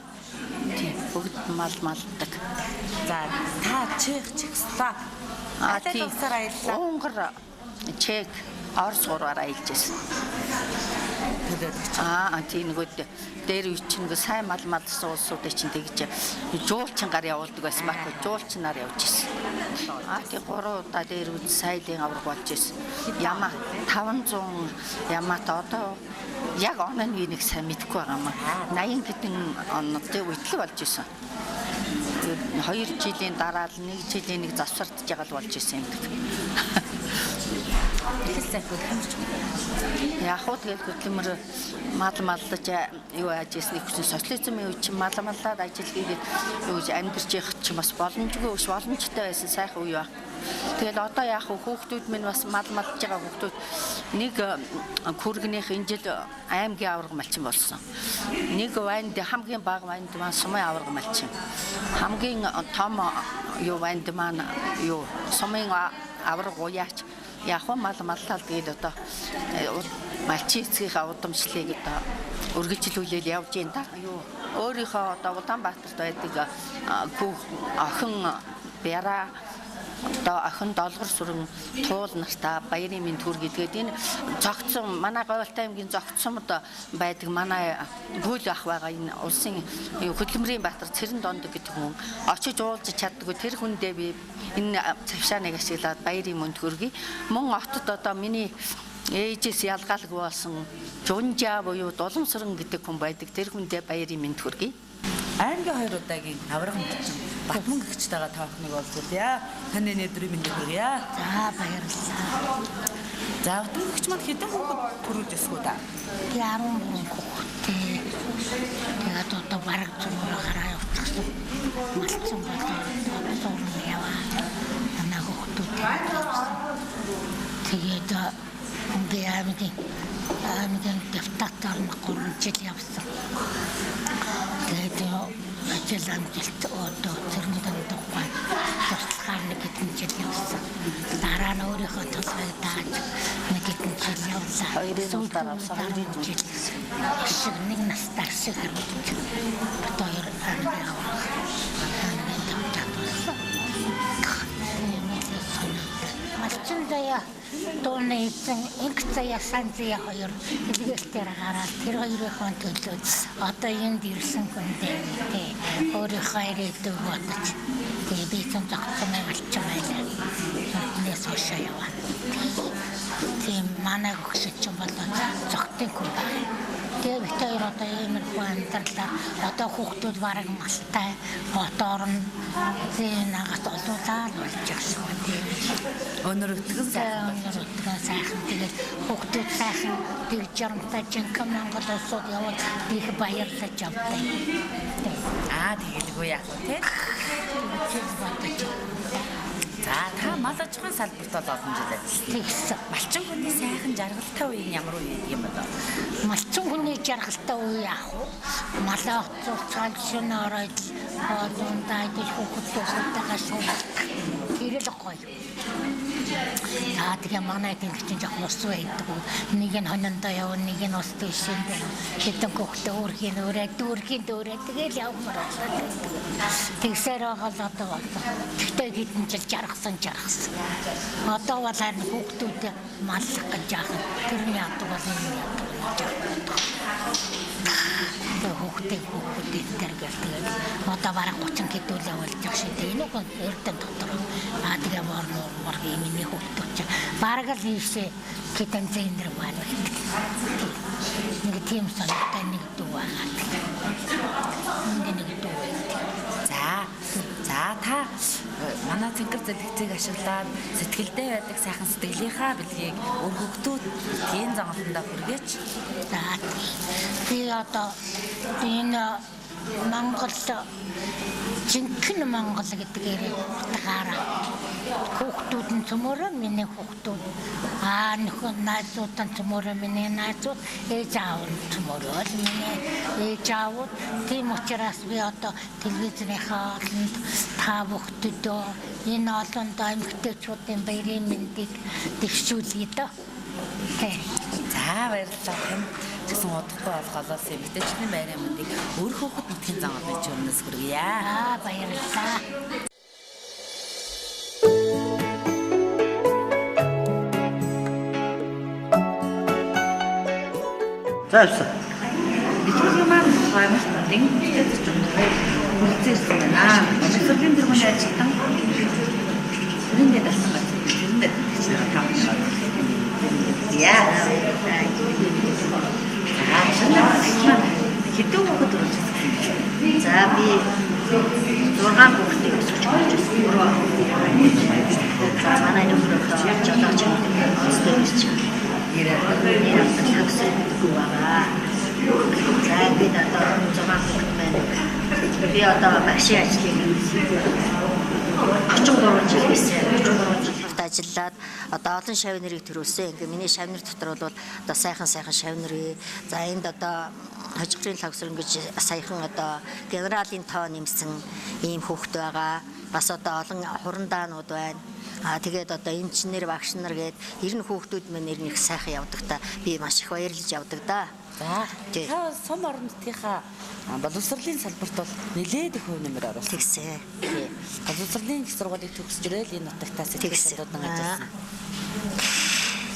Тийм, бүгд малдаг. За, та Чехословак. Тийм. Унгар, Чех, Орос гурваар аялж байсан. Тийм нөгөөд дээр үчин сайн мал малсан улсуудыг чинь тэгж жуулчин гар явуулдаг байсан байхгүй, жуулчнаар явж байсан. Тийм 3 удаа дээр үз сайлын авраг болж байсан. Ямаа 500 ямаат одоо яг оноо нэг сайн мэдэхгүй байгаа юм. 80 хэдэн оноотой үетлэг болж байсан. 2 жилийн дараа л 1 жилийн нэг завсардж байгаа л болж байсан юм. Яг хөө тэгэл хөдөлмөр малдаж юу ажижсэн их хүчин социализмын үе чинь малдаад ажил хийгээд юу амьдарч явах чинь бас боломжтой байсан сайхан үе баг. Тэгэл одоо яг хүүхдүүд минь бас малдаж байгаа хүүхдүүд нэг хүргнийх энэ жил аймгийн авраг малчин болсон. Нэг ванд хамгийн бага ванд маань сумын авраг малчин. Хамгийн том юу ванд маань юу сумын авраг уяач яг маллал тэгээд одоо малчин эцгийнхаа удамшлыг одоо үргэлжлүүлэл явж байна да. Юу өөрийнхөө одоо Улаанбаатарт байдаг охин Бяра одоо охин долгор сүрэн туул нартаа баярын мэнд хүргэдэг. Энэ зогцсон манай Говьалтай аймгийн зогцсомд байдаг манай гүйл ах байгаа энэ улсын хөдөлмөрийн баатар Цэрэн Донд гэдэг хүн очиж уулзч чаддгүй тэр хүндээ би энэ цавшааныг ашиглаад баярын мэнд хүргэе. Мөн отод одоо миний ээжээс ялгаалгүй болсон Жунжа буюу Дуламсран гэдэг хүн байдаг. Тэр хүндээ баярын мэнд хүргэе. Аймгийн 2 удаагийн авраг малчин Батман гэгчтэйгээ тавхныг олзуулъя. Таны өдрийн мэндийг хүргье. За баярлалаа. За Батман гэгч маань хэдэн хүүхэд төрүүлж өсгөө та? 13 хүүхэдтэй. Тэгээд одоо бараг зурмаар гараа явуулсан. Малчин болоод зурмаар яваа. Манай хүүхдүүд. Тэгээд би аймгийн депутатаар 3 жил явсан. Тэгээд ажил амжилт одоо Цэрэн Донд тухай туслахаар нэг хэдэн жил явсан. Дараа нь өөрийнхөө туслахыг дааж нэг хэдэн жил явлаа. 2 удаа авсан 2 жил. Шиг нэг настар шиг харагдаж. Битээр аймгийн авраг. Малчин заяа дууны эзэн инх заяа сан заяа хоёр илгээлтээр гараад тэр хоёрын төлөө одоо энд ирсэн хүндээ өөрийнхөө ирээдүйг бодож тэгээ би ч зогцсон малчин байлаа. Тэрнээс хойшоо яваа. Тийм манай хөгсөж ч болоо зогтын хүн байна. Тэгээ битээр одоо иймэрхүү амьдралаа одоо хүүхдүүд бараг малтай мотор нь зэн нагат олуулаад болж байгаа юм. Өнөрөгдгөн сайхан тэгээд хүүхдүүд сайхан тэг жарамтай жинхэнэ Монгол улсууд яваад их баярлаж авдаг. Тэгэлгүй яах вэ те? За та мал аж ахуйн салбарт бол олон жил ажилласан. Малчин хүний сайхан жаргалтай үе нь ямар үе юм бэ? Малчин хүний жаргалтай үе яах вэ? Малаа хоцолцоод шинэ ороод дундаа идэх хүүхдүүдтэйгээ шуурдаг. Ирэл гоё. Тэгээ манай тэнгэрчин жоо ус байдаг. Нэг нь хонондоо явна, нэг нь ус дэшин дээр. Хэдэн хүүхдээ өөрхийн дүүрээ тэгэл явмаар байна. Тэгсээр байгаа л одоо. Тэгтээ хэдэн жил жаргасан. Одоо бол харин хүүхдүүд маллах гэж яах. Тэрний яадаг бол энэ яадаг. Хүүхдүүд тэргээл тэгээд одоо бараг 30 хэдүүлээ болж байгаа шүү дээ. Энэ хүн эрдэнэ дотор тэгээ мор миний хүүхдүүд чинь бараг л ийшээ хэдэн зэндэр байна. Нэг тийм санаатай нэг дүү байгаа. Нэг дүү. За та манай цэнгэр зэлгэцийг ашиглаад сэтгэлдээ байдаг сайхан сэтгэлийнхаа бэлгийг өөр хүүхдүүд тийм зангаландаа хүргэж. За би одоо энэ Монгол жинхэнэ Монгол гэдгээр утгаараа хүүхдүүд нь цөмөрөө миний хүүхдүүд нөхөр найзууд нь цөмөрөө миний найзууд ээж аав нь цөмөрөө миний ээж аав тийм учраас би одоо телевизийнхаа олонд та бүхэдөө энэ олонд эмэгтэйчүүдийн баярын мэндийг дэвшүүлье дөө. За баярлалаа. Гэсэн удахгүй олголоос эмэгтэйчүүдийн баярын мэндийг өөр хүүхэд мэдхийн зам байж өрнөс хүргье. Баярлалаа. Заасан. Бичгийн маань хаймаар дэнгэртэй зурмаар хүрцээсэн байна. Боловсролын тэргүүний ажилтан үүний дасан байна. Үүний дасан байна. Яа. Хэдэн хүүхэд төрүүлсэн. За би 6 хүүхдийг өсгөж болж байна. Манай нөхөр жолооч өсгөж би одоо 6 хүүхэд байна. Би одоо багшийн ажлыг 33 жил хийсэн. 33 жил ажиллаад одоо олон шавь нэрийг төрүүлсэн. Ингээ миний шавь нэр дотор бол одоо сайхан шавь нэр. За энд одоо хожигдрын лагсар ингэж саяхан одоо генералын тоо нэмсэн ийм хүүхэд байгаа. Бас одоо олон хурандаанууд байна. Тэгээд одоо инженер багш нар гээд 90 хүүхдүүд мань нэр нэг сайхан явдаг та. Би маш их баярлаж явдаг да. За та сум орон нутгийнхаа боловсролын салбарт бол нэлээд их хувь нэмэр оруулсан. Тэгсэн. Боловсролын их сургуулийг төгсөжрэл энэ нутагтаас сэтгэлдүүд ажилласан.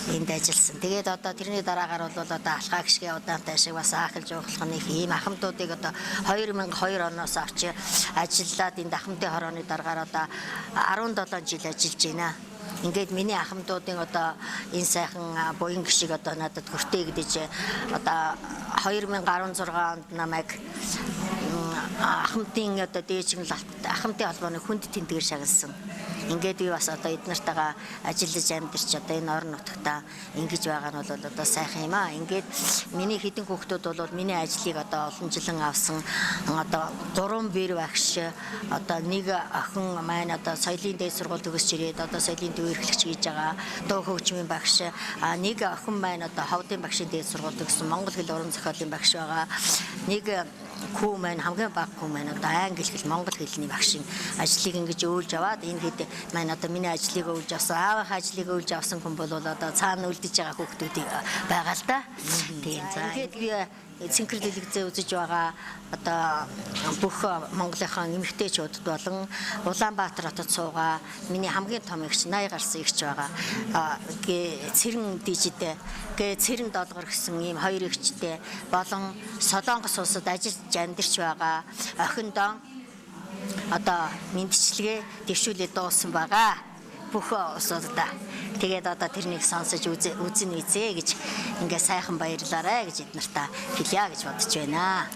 Энд ажилласан. Тэгээд одоо тэрний дараагаар бол одоо алхаа гişгээ удаантай шиг бас аахилж явуулах нэг ийм ахмадуудыг одоо 2002 оноос авч ажиллаад энэ ахмадын хорооны дараагаар одоо 17 жил ажиллаж байна. Ингээд миний ахмадуудын одоо энэ сайхан буян гişиг одоо надад хүртээ гэдэж одоо 2016 онд намайг ахмадын одоо дээжин ахмадын холбооны хүнд тэмдгээр шагналсан. Ингээд би бас одоо эднэртэйгээ ажиллаж амьдарч одоо энэ орон нутагтаа ингэж байгаа нь бол одоо сайхан юм аа. Ингээд миний хэдэн хүүхдүүд бол миний ажлыг одоо олон жилэн авсан. Одоо 3 бэр багш одоо нэг охин маань одоо соёлын дээд сургууль төгсөж ирээд одоо соёлын төв эрхлэгч хийж байгаа. Дуу хөгжмийн багш нэг охин маань одоо ховдын багшийн дээд сургууль төгссөн. Монгол хэл уран зохиолын багш байгаа. Нэг хүү маань хамгийн бага хүү маань одоо англи хэл монгол хэлний багшийн ажлыг ингэж өөлж аваад энэ хэд маань одоо миний ажлыг өөлж авсан аавынхаа ажлыг өөлж авсан хүн бол одоо цаана үлдэж байгаа хүүхдүүдийг байгаа л да. Тийм за ингээд би цэнхэр дэлгэцээ үзэж байгаа одоо бүх Монголынхаа эмэгтэйчүүд болон Улаанбаатар хотод суугаа миний хамгийн том эгч 80 гарсан эгч байгаа. Цэрэн дижидээ цэрэн долгор гэсэн ийм хоёр эгчтэй болон Солонгос улсад ажиллаж амьдарч байгаа охиндоо одоо мэдчилгээ дэвшүүлээд дууссан байгаа. Бүх улсуудаа. Тэгээд одоо тэрнийг сонсож үзэн үзье гэж ингээ сайхан баярлаарай гэж эднэртээ хэлье гэж бодож байна.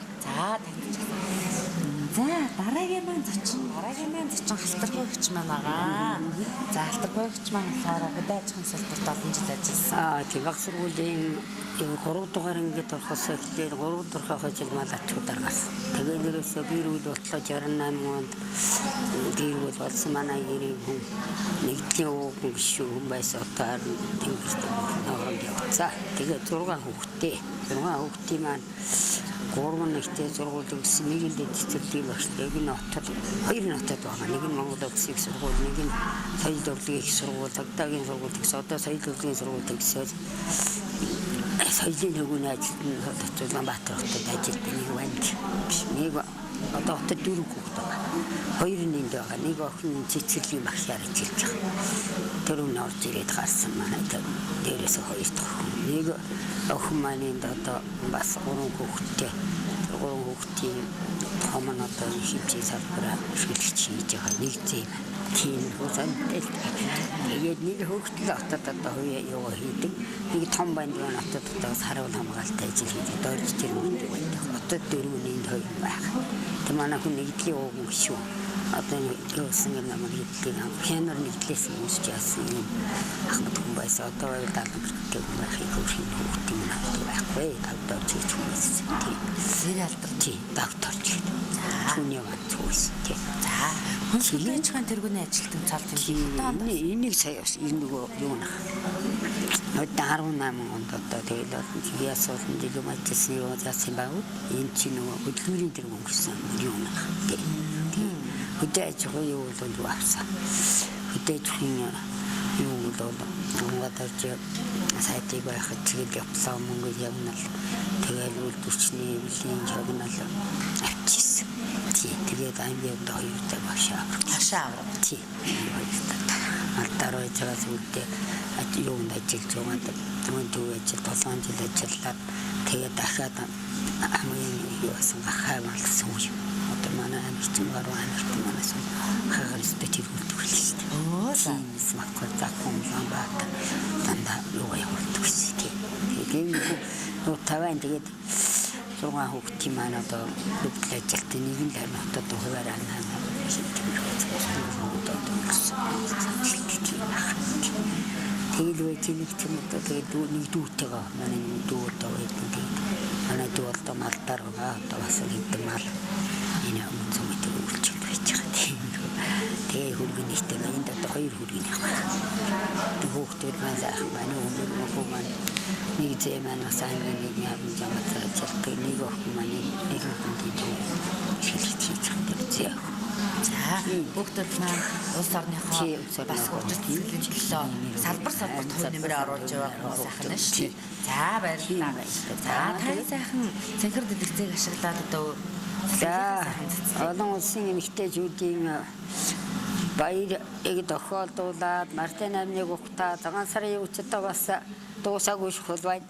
За дараагийн маань зочин халтаргүй хүч маань байгаа. За халтаргүй хүч маань болохоор хөдөөжин салбарт олон жил ажилласан. Тийм баг сургуулийн 3 дугаар ангид орохоос эхлээд 3 дугаар хожил малчууд даргаас. Тэгээ нэрээсээ гэр бүл бодлоо 68 онд гэр бүл болсон манай гэрийн хүн нэгдлийн ууган гişүү хүн байсан отоор тэнгэрт ногоон явцаа. Тэгээ 6 хүүхэдтэй. 6 хүүхдийн маань 3 нэгтэй сургууль өгсөн нэг л дэвтэрдийн багшлаг нь хотод 2 хотод байгаа. Нэг нь Монгол Улсын их сургууль, нэг нь соёл урлагийн их сургууль, цагдаагийн сургууль гэсэн. Одоо соёл урлагийн сургууль гэсэн. Соёлын хөгөөний ажилтнууд Улаанбаатар хотод ажилладаг нэг байна. Нэг одоо хотод 4 хүүхэд байгаа. 2 нь энд байгаа. Нэг охин цэцэрлэгийн багшаар ажиллаж байгаа. Тэр нь орж ирээд гарсан манай дээрээс 2 дахь охин. Нэг охин маань энд одоо бас 3 хүүхэдтэй. 3 хүүхдийн том нь одоо хэмжээ салбараа шилжиж хийж байгаа. Нэг зэм тийм хүсэнтэй. Тэгээд нэг хүүхэд л хотод одоо юу хийдэг. Нэг том банд маань хотод одоо харуул хамгаалалттай ажил хийдэг. Дөрж тэр үнэтэй байдаг. Хотод 4 нэг 2 байх. Тэг манай хүн нэгдлийн ууг шүү. одоо юусэн юм намайг хэлдэг хянаар нэгдлээсэн юм шиг яасан юм ахмад хүн байсан одоо 70 гэх мэхийг хөрхийн хүүхд юм байхгүй тавдаа чийч хүмүүс тийм алдар тийм доктор чи түүний авч тийм за хүнслийн чхан тэргүүний ажилтан цалт юм энийг сая энэ нөгөө юу нах 18 онд одоо тэгэл яасан жилийн мэтсэн юу яасан баг энэ чи нөгөө хөдөлмөрийн тэр өнгөрсөн юу нах тийм хөдөөж юу бол авсан хөдөөж юу бол угаадаж сайтыг байхад тэгэл явлаа мөнгө явнал тэгэл үйлдвэрчний эвлийн жагнал авчихсан тий тэгээд аймгийн одоо хоёртай багшаа тий алтараа цагаас үлдээ юунд ажил зугаад түүний ажил 7 жил ажиллаад тэгээд дахиад хамгийн юусан хаваалсан юм одоо манай амжилт гараа амжилт манаас хагас битэр үлдвэл шүү дээ оо смакко закон ламбат танда юу явуулдаг шүү дээ тэгээд нуу таван тэгээд 6 хүүхд маань одоо бүгд ажилт нэг л хотод хуваараа тэгээд үеийг тийм одоо тэгээд нэг дүүтэйгээ манай дүү одоо байдаг манай дүү одоо малтаар байгаа одоо бас хэдэн мал энэ өмнөд үлчил байж байгаа тийм тэгээд хөргөнийхтэй энд одоо 2 хөргөн яваа тэгээд хүүхдүүд манай өмнө маань нэг зэ маань сайн нэг яам жамцаа чилдэг нэг охин маань нэг хүнд шилжиж байгаа за бүгдд маань улс орныхоо бас хөгжил төлөө салбар төв нэмэр оруулж байгаа сайхан шүү. За баярлалаа. За тань сайхан цэнхэр дэлгэцийг ашиглаад одоо за олон улсын эмэгтэйчүүдийн баяр эг тохиолдуулаад Мартин амныг ухтаа 6 сарын үчидээ бас дуусаагүй шхул байна.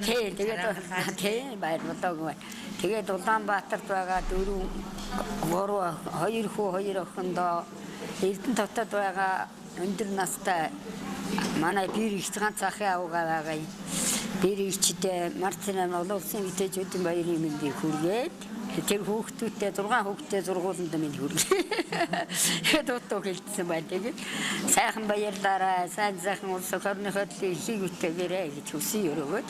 Тэгээд баярлалаа. Тэгээд Улаанбаатарт байгаа 2 хүү 2 охиндоо Эрдэнэ тавтад байгаа өндөр настай манай бир их ганц ахын авгаа байгаа. Бир ихчдээ Мартин олон улсын эмэгтэйчүүдийн баярын мэндийг хүргээд тэр хүүхдүүдтэй 6 хүүхдтэй зургууланд минь хүргээ. Дутуу хэлсэн байна. Тэгээд сайхан баярлаарай. Сайхан улс орныхоо ихийг үтгээрэй гэж хүсье өрөөгд.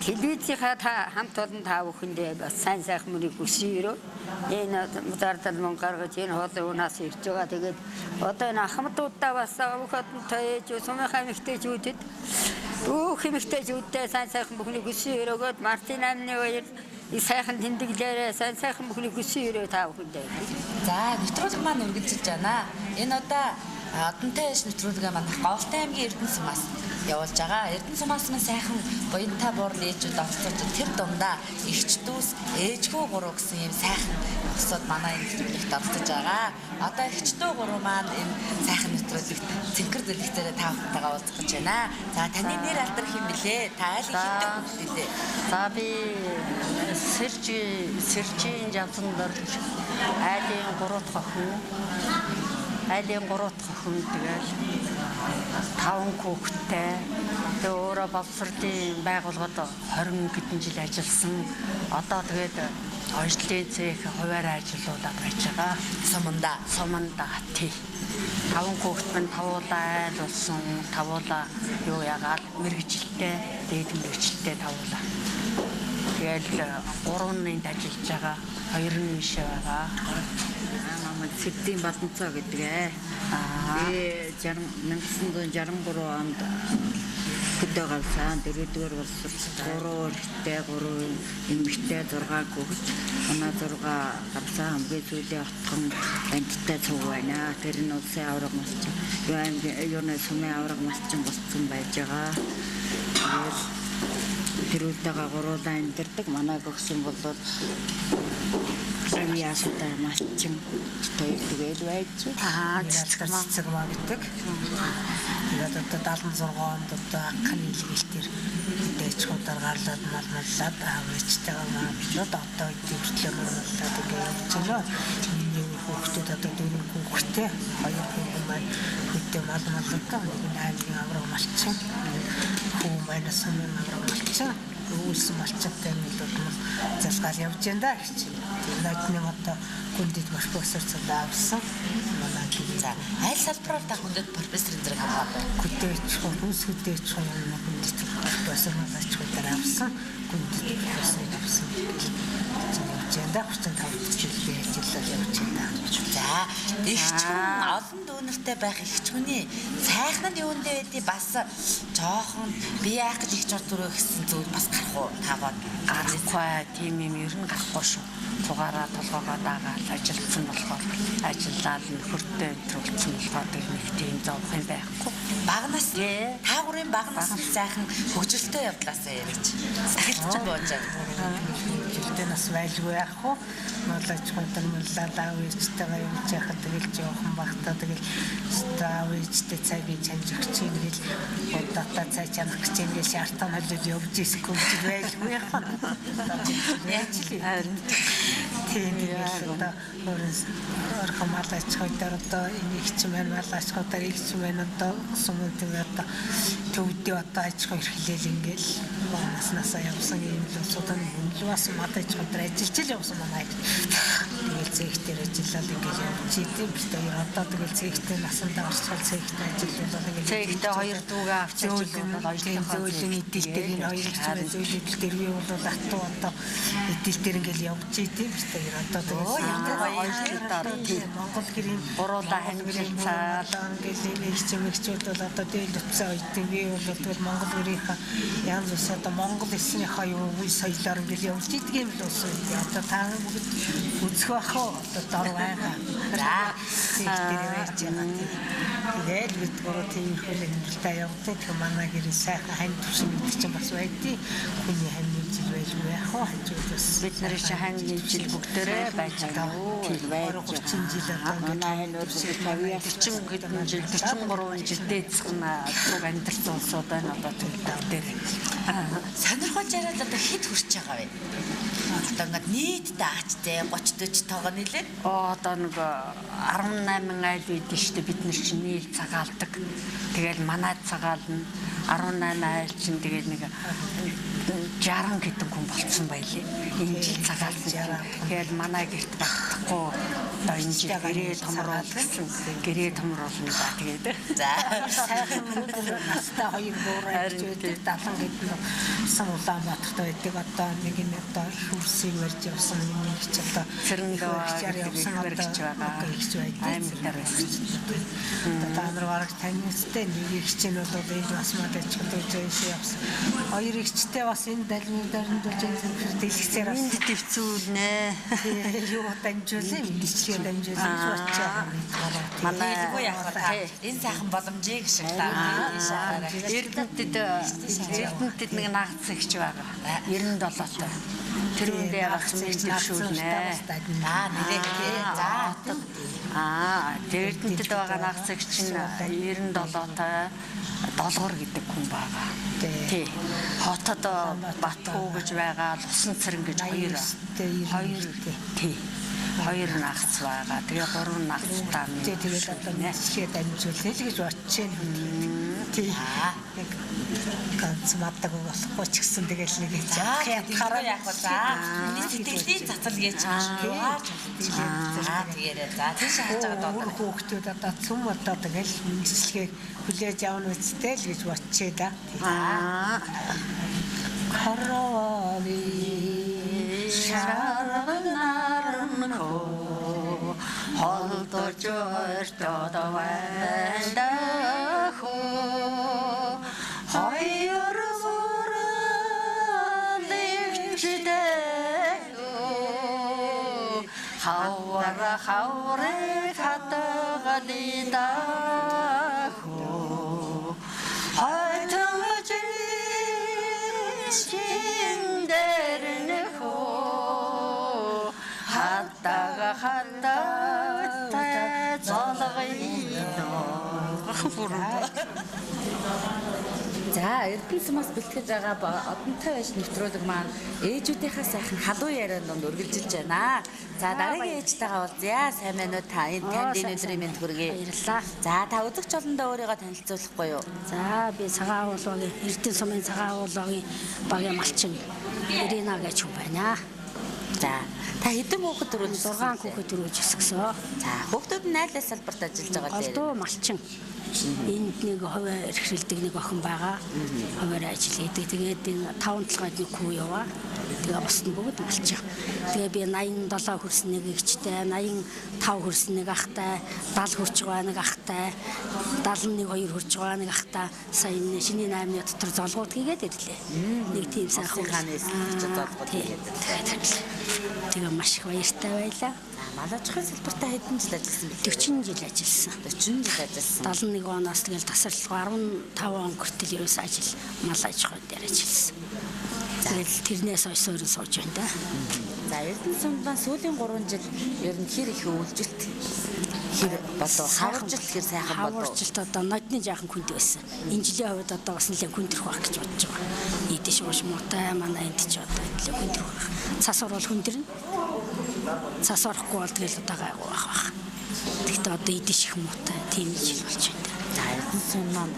Телевизийнхаа хамт олон та бүхэндээ бас сайхан мөрийг хүсье өрөө. Энэ модардал мөн гаргаж энэ хоолой унаас ирж байгаа. Тэгээд одоо энэ ахмадуудаа бас бүх одонтой ээж сумынхаа эмэгтэйчүүдэд бүх эмэгтэйчүүдтэй сайхан бүхнийг хүсье өрөөгд Мартин амны баяр и сайхан тэмдэглээрээ сайхан бүхний хүсье өрөө та бүхэндээ. За нэвтрүүлэг маань үргэлжилж байна. Энэ удаа одонтой ээж нэвтрүүлгээ манайх Говьтай аймгийн Эрдэнэ сумаас явуулж байгаа. Эрдэнэ сумаас маань сайхан буянтай буур ээжүүд орцолж тэр дундаа эгч дүүс ээжгүй гурав гэсэн юм сайхан өсөд манай нэвтрүүлэгт орцолж байгаа. Одоо эгч дүү гурав маань энэ сайхан нэвтрүүлэгт цэнхэр дэлгэцээрээ та бүхэнтэйгээ уулзах гэж байна. За таны нэр алдар хэм блэ? Та аль хэдэн хүүхэд вэ? За би Сэржийн Жавсан дорж айлын 3 дахь охин. Айлын 3 дахь охин тэгэл 5 хүүхэдтэй. Тэгээ өөрөө боловсролын байгууллагад 20 хэдэн жил ажилласан. Одоо тэгээд онцлог цэх хуваарай ажиллаулаад байж байгаа. Суманда тий. 5 хүүхэд минь тавуулаа айл болсон. Тавуулаа юу яагаад мэрэгжилтэй, дээд мэрэгжилтэй тавуулаа. Тэгэл 3 нэнд ажиллаж байгаа. 2 нь биш байгаа. Намайг Сэдийн Бадамцаа гэдэг ээ. Би 1963 онд хөдөө гавсан 4-р боловсрол 3 эрэгтэй 3 эмэгтэй 6 хүүхэд. Манай 6 гавсан хамгийн сүүлийн отхон бандтай цуг байна. Тэр нь улсын авраг малчин. Юуны сумын авраг малчин болсон байж байгаа. Тэр үлдэгээ гуруулаа амьдэрдэг. Манай гөгсөн бол яастай малчин тэгээд байж. Цэцэг маа гэдэг. Тэгээд одоо 76 онд одоо акхны илгээлтээр дэжгуудаар гарлаад маллаад авчтайгаа маа бичээд одоо дэвшлэр болоод ингээд явж байна. Миний хүүхдүүд одоо 4 хүүхэдтэй 2 хүүхэд маань хөдөө малмалтай нэг аймгийн авраг малчин хүү манаас өмнө авраг малчин үүсэн малчтай нэг бол залгаал явж байна да гэж. Наадны одоо хүндэд маш профессор авсан. За аль салбараар та хүндэд профессорын зэрэг аваад хөдөөч хүмүүс хөдөөч хүндэд профессор авч авсан. Хүндэд профессор авсан. Жинда хүчин тавьж жилээ ажиллаад явж байна. За ихч хүн олон дүүнертэй байх ихч хүний сайхан нь юундэ байдгийг бас жоохон би яах гэж ихч ордурөө гэсэн зүйл бас гарах уу таваад гарахгүй тийм юм ер нь гарахгүй шүү. Цугаараа толгоогоо дагаад ажилласан болохоор ажиллаад нөхөртэй төлөвлөсөн болохоор нэг тийм зовх юм байхгүй. Багнаас та гурийн багнаас сайхан хөгжилтэй явдлаасаа яриж сэтгэлд ч бууж байгаа. Хөгжилтэй нас байлгүй яах вэ? Малаж хонтон муллаа үечтэйгээ явж яхад тэгэл жоохон багтаа тэгэл үечтэй цагийг чанж өгч юм гэл удаатай цай чанах гэж юм гээл шаартан холиод явж ийсэхгүй гэж байлгүй яах вэ? Яаж л тийм одоо орхон малаж хойдоор одоо энийг ч мэн малаж хойдоор их ч мэн одоо сумын одоо төвдөө одоо аж ахуй эрхлээл ингээл наснасаа явсан юм л судан хөндлөөс малаж хойдоор ажиллаж л явсан манай. Тэгэл цэгтэр ажиллаад ингээл явж идэв бистээр одоо тэгэл цэгтэр насандаа орчхол цэгтэр ажиллаад ингээл цэгтэр хоёр дүүгээ авч ажиллаад зөөлөн идэлтэр энэ хоёр хэвчээ зөөлөл дээр би бол атуу одоо идэлтэр ингээл явж идэв бистээр одоо тэгэл Монгол гэрийн гуруула хангилцаад ингээл нэг чимэгчүүд бол одоо дээл утсаа үйдэг би бол тэгэл Монгол гэрийнхаа янз бүр одоо Монгол эснийхаа юу үе соёлоор ингээл явж идэг юм л ус одоо та бүгд үзэх бах уу одоо дор байгаа. За тэр байж байгаа. Тэгээд бид гурав тийм хөлөг хэмжилтаа явдаг. Тэр манай гэрээ сайхан хань төвшин гэдэг чинь бас байдгийг хүний хань нэмжил байлгүй яах вэ? Хажуудаас бид нарын чи хань нэмжил бүгдээрээ байж байгаа. Тэр байж 30 жил одоо манай хань өөрсдөө 40 хэдэн жил 43 жилдээ эцхэн туг амьдарсан улсууд байна одоо тэр дээр. Сонирхолж яриад одоо хэд хүрч байгаа вэ? Одоо ингээд нийтдээ аачтай 30 40 тоогоо нэлээд одоо нэг 18 айл үйдэн штэ бид нар чинь нийл цагаалдаг. Тэгэл манай цагаална 18 айл чинь тэгэл нэг 60 хэдэн хүн болцсон байлээ. Энэ жил цагаалсан. Тэгэл манай гэрт багтахгүй одоо энэ жил гэрээ томруулсан. Гэрээ томруулна да тэгээд. За сайхан настай хоёр буурай гэдэг 70 гэдэг сан Улаанбаатарт байдаг одоо нэг нь одоо хөрсийг барьж явсан нэг ч одоо Сэрэнгээ явсан барьж байгаа. Ихч байдаг. Одоо нар бараг таньстай нэг ихч нь бол энэ бас мэдээж хэлж явсан. Хоёр ихчтэй бас энэ далмуудаар нь дурж байгаа дэлгэцээр бас дэвцүүлнэ. Юу дамжуулсан мэдчихээ дамжуулсан очоо. Манай энэ сайхан боломжийг шаглаа. Эрдэнэтэд нэг нагц ихч байгаа. 97 тоо. Тэр үндэ явсан мэдчихүүлнэ. Нэрээ за. Эрдэнэтэд байгаа нагц ихч нь 97 тоо долгор гэдэг хүн байгаа. Тий. Хотод Батхуу гэж байгаа, Усан цэрэн гэж хоёр тий. Хоёр нагц байгаа. Тэгээ гурван нагцтай юм. Тэгээд одоо нэсчээ дамжуулъя л гэж бодож байна. Тий. Яг ганц маддаг болохгүй ч гэсэн тэгэл нэг хараа яг за. Миний сэтгэлийн цацал гэж юугаар тэгээрээ за тийш хааж байгаа доо. Хүүхдүүд одоо цөм одоо тэгэл мэдлэгээ хүлээж авах үстэй л гэж бодчихъя да. Хараави шарганарнко холдож өртөд байна хөө хоёр зуралэгчдээ хавра хаврыг хатгалида хөө хайтаж чиндэрнэ хөө хатага хатаа золгоё. За эрдэнэ сумаас бэлтгэж байгаа одонтой байж нэвтрүүлэг маань ээжүүдийнхээ сайхан халуун ярианд үргэлжилж байна. За дараагийн ээжтэйгээ уулзъя. Сайн байна уу та? Энэ танд энэ өдрийн мэнд хүргэе. Баярлалаа. За та үзэгч олондоо өөрийгөө танилцуулахгүй юу? За би цагаан уулуугийн эрдэнэ сумын цагаан уулуугийн багийн малчин Ирина гэж хүн байна. За та хэдэн хүүхэд төрүүлж 6 хүүхэд төрүүлж өсгсөн. За хүүхдүүд нь аль салбарт ажиллаж байгаа вэ? Голдуу малчин. Энд нэг хувиар эрхлэлдэг нэг охин байгаа. Хувиар ажил хийдэг. Тэгээд энэ 5-7 нэг хүү яваа. Тэгээ бос нь бүгд малчин. Тэгээ би 87 хүрсэн нэг эгчтэй, 85 хүрсэн нэг ахтай, 70 хүрч байгаа нэг ахтай, 71 2 хүрч байгаа нэг ахтай. Сая шинийн 8-ны дотор золгууд хийгээд ирлээ. Нэг тийм сайхан хааны золгууд хийгээд. Тэгээ маш их баяртай байлаа. Малажхын салбартаа хэдэн жил ажилласан бэ? 40 жил ажилласан. 40 жил ажилласан. 71 оноос тэгэл тасралтгүй 15 он хүртэл ерөөс ажил мал аж ахуй дээр ажилласан. Тэгэл тэрнээс хойш суурин сууж байна да. За эрдэнэ сумдаа сүүлийн 3 жил ер нь хэр их үйлжилт хэр болов хаваржилт хэр сайхан болов? Хаваржилт одоо нодны жаахан хүнд байсан. Энэ жилийн хувьд одоо бас нэлээд хүндрэх байх гэж бодож байгаа. Ийдэш ууш муутай манай энд ч одоо нэлээд хүндрэх байх. Цас орвол хүндэрнэ. Цас орохгүй бол тэгэл одоо гайгүй байх. Тэгтээ одоо ийдэш их муутай тийм жил болж байна. За эрдэнэ сум маань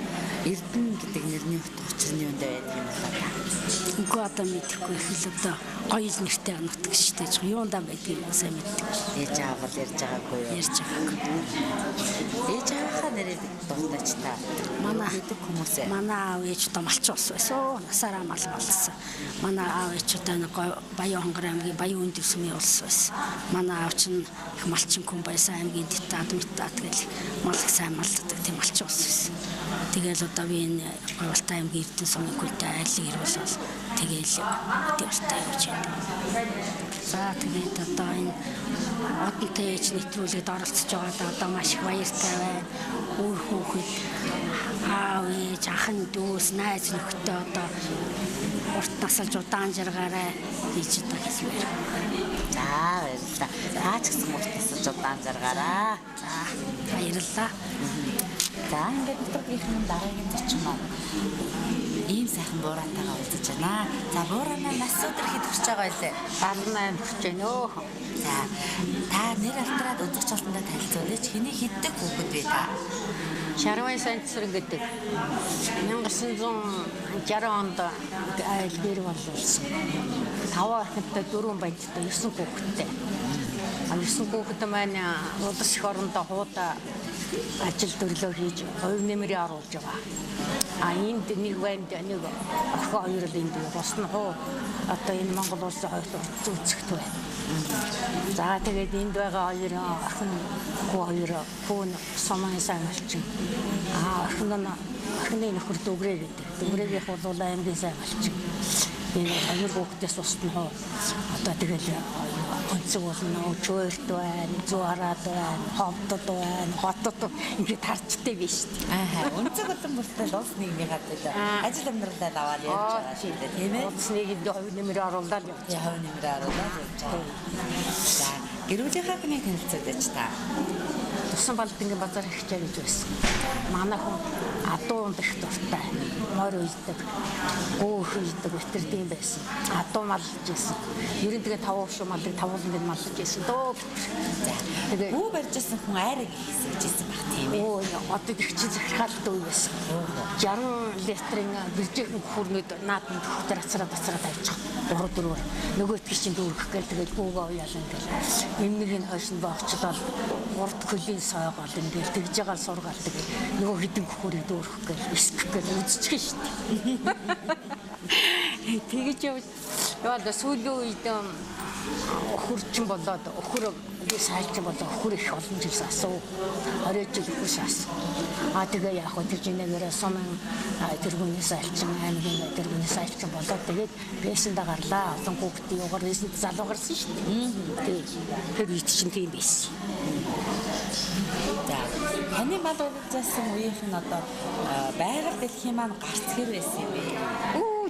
эрдэнэ гэдэг нэрний учир нь юу вэ гэдэг юм байна. Үгүй одоо мэдэхгүй их л одоо гоё нэртэй нутаг шүү дээ. Юундаа байдаг юм сайн мэддэг. Ээж аав бол ярьж байгаагүй юу? Ярьж байгаагүй. Ээж аавынхаа нэрийг дуулаач та. Манай хэдэг хүмүүс ээ. Манай аав ээж одоо малчин ус байсан. Насаараа мал малсан. Манай аав ээж одоо нэг Баян Хонгор аймгийн Баян Өндөг сумын улс байсан. Манай аав чинь их малчин хүн байсан. Аймгийн dittat гэл мал сайн малдаг тийм малчин ус байсан. Тэгэл одоо би энэ Говьалтай аймгийн эрдэнэ сумын хүнтэй айлын ирүүлэл тэгэл өдөртэй явж байна. За тэгээд одоо энэ одонтой ээж нэвтрүүлэгт оролцож байгаадаа одоо маш их баяртай байна. Өөр хүүхэд аав ээж ахын дүүс найз нөхдөд одоо урт насалж удаан жаргаарай гэж одоо хэлмээр. За баярлалаа. Таач гэсэн урт насалж удаан жаргаараа. За баярлалаа. За ингээд өдрийн дараагийн зочин маань ийм сайхан буурантайгаа уулзаж байна. За буурана нас өдөр хэд хүрч байгаа вэ? 78 хүрч байна өө. За та нэр алтраад үзэгч олондоо танилцуулаач. Хэний хэддэг хүүхэд вэ та? Шарвын санцрын гэдэг 1960 онд айл гэр болуулсан. 5 ахинтай 4 баяртай 9 хүүхэдтэй. 9 хүүхэд маань улс их орондоо хуудаа ажил төрлөө хийж хувь нэмрээ оруулж байгаа. Энд нэг банд нэг охин хоёр л энд бос нь хуу одоо энэ Монгол улсын хоёрт үзэгт байна. За тэгээд энд байгаа хоёр охин хоёр хүн сумын сайн малчин. Охины нөхөр Дөгрээ гэдэг. Дөгрээгийнх бол аймгийн сайн малчин. Энэ хоёр хүүхдээс устна хуу одоо тэгэл өнцөг болно, чөөрт байна, зуараад байна, ховдод байна, хотод ингээд харцтай биш үү? Өнцөг болон бүртэл улс нийгмийн гадаа ажил амьдралаа аваад явж байгаа шүү дээ, тийм ээ? Улс нийгэмд хувь нэмрээ оруулаад явж байгаа. Хувь нэмрээ оруулаад явж байгаа. За, гэрүүлийнхаа нэг танилцуулаач та. Тусан балдынгийн базар ихчээ гэж байсан. Манай хүн адуу их дуртай. Морь уйдаг, гоох уйдаг өтөрдийн байсан. Адуу малж байсан. Ер нь тэгээ 5 шүү малыг 5 уланд малж байсан дөө. Тэгээ бүү барьжсэн хүн айраг хийсэн баг тийм ээ. Одоо их чи захиргаалт үе байсан. 60 литрийн бэлжээхэн хүрнүүд наадмын хөтөр ацраад авчих. 3-4. Нөгөөтг чинь дүүргэх гээл тэгэл бүүгээ уяалан гэл. Эмнэгийн хойш нь боогчлол урд хөлийн сойгоол ингээл тэгж байгаа сургаалдаг. Нөгөө хідэн хөхөрийг дүүргэх гээл эсгэх гээл үзчихэн шүү дээ. Тэгэж яваад сүүлийн үед өхөрчин болоод өхөр сайчин болоод өхөр их олон жил асуу. 20 жил өхөр асуу. Тэгээ яг хөө тэр жинэгээрээ сумын тэргүүний сайлчин аймгийн тэргүүний сайлчин болоод тэгээд бэсэндээ гарлаа. Олон хүүхдийн югаар бэсэнд залуу гарсан шүү дээ. Тэр үед чинь тийм байсан. За таны мал урагжсан үеийнх нь одоо байгаль дэлхийн маань гарц хэр байсан юм бэ?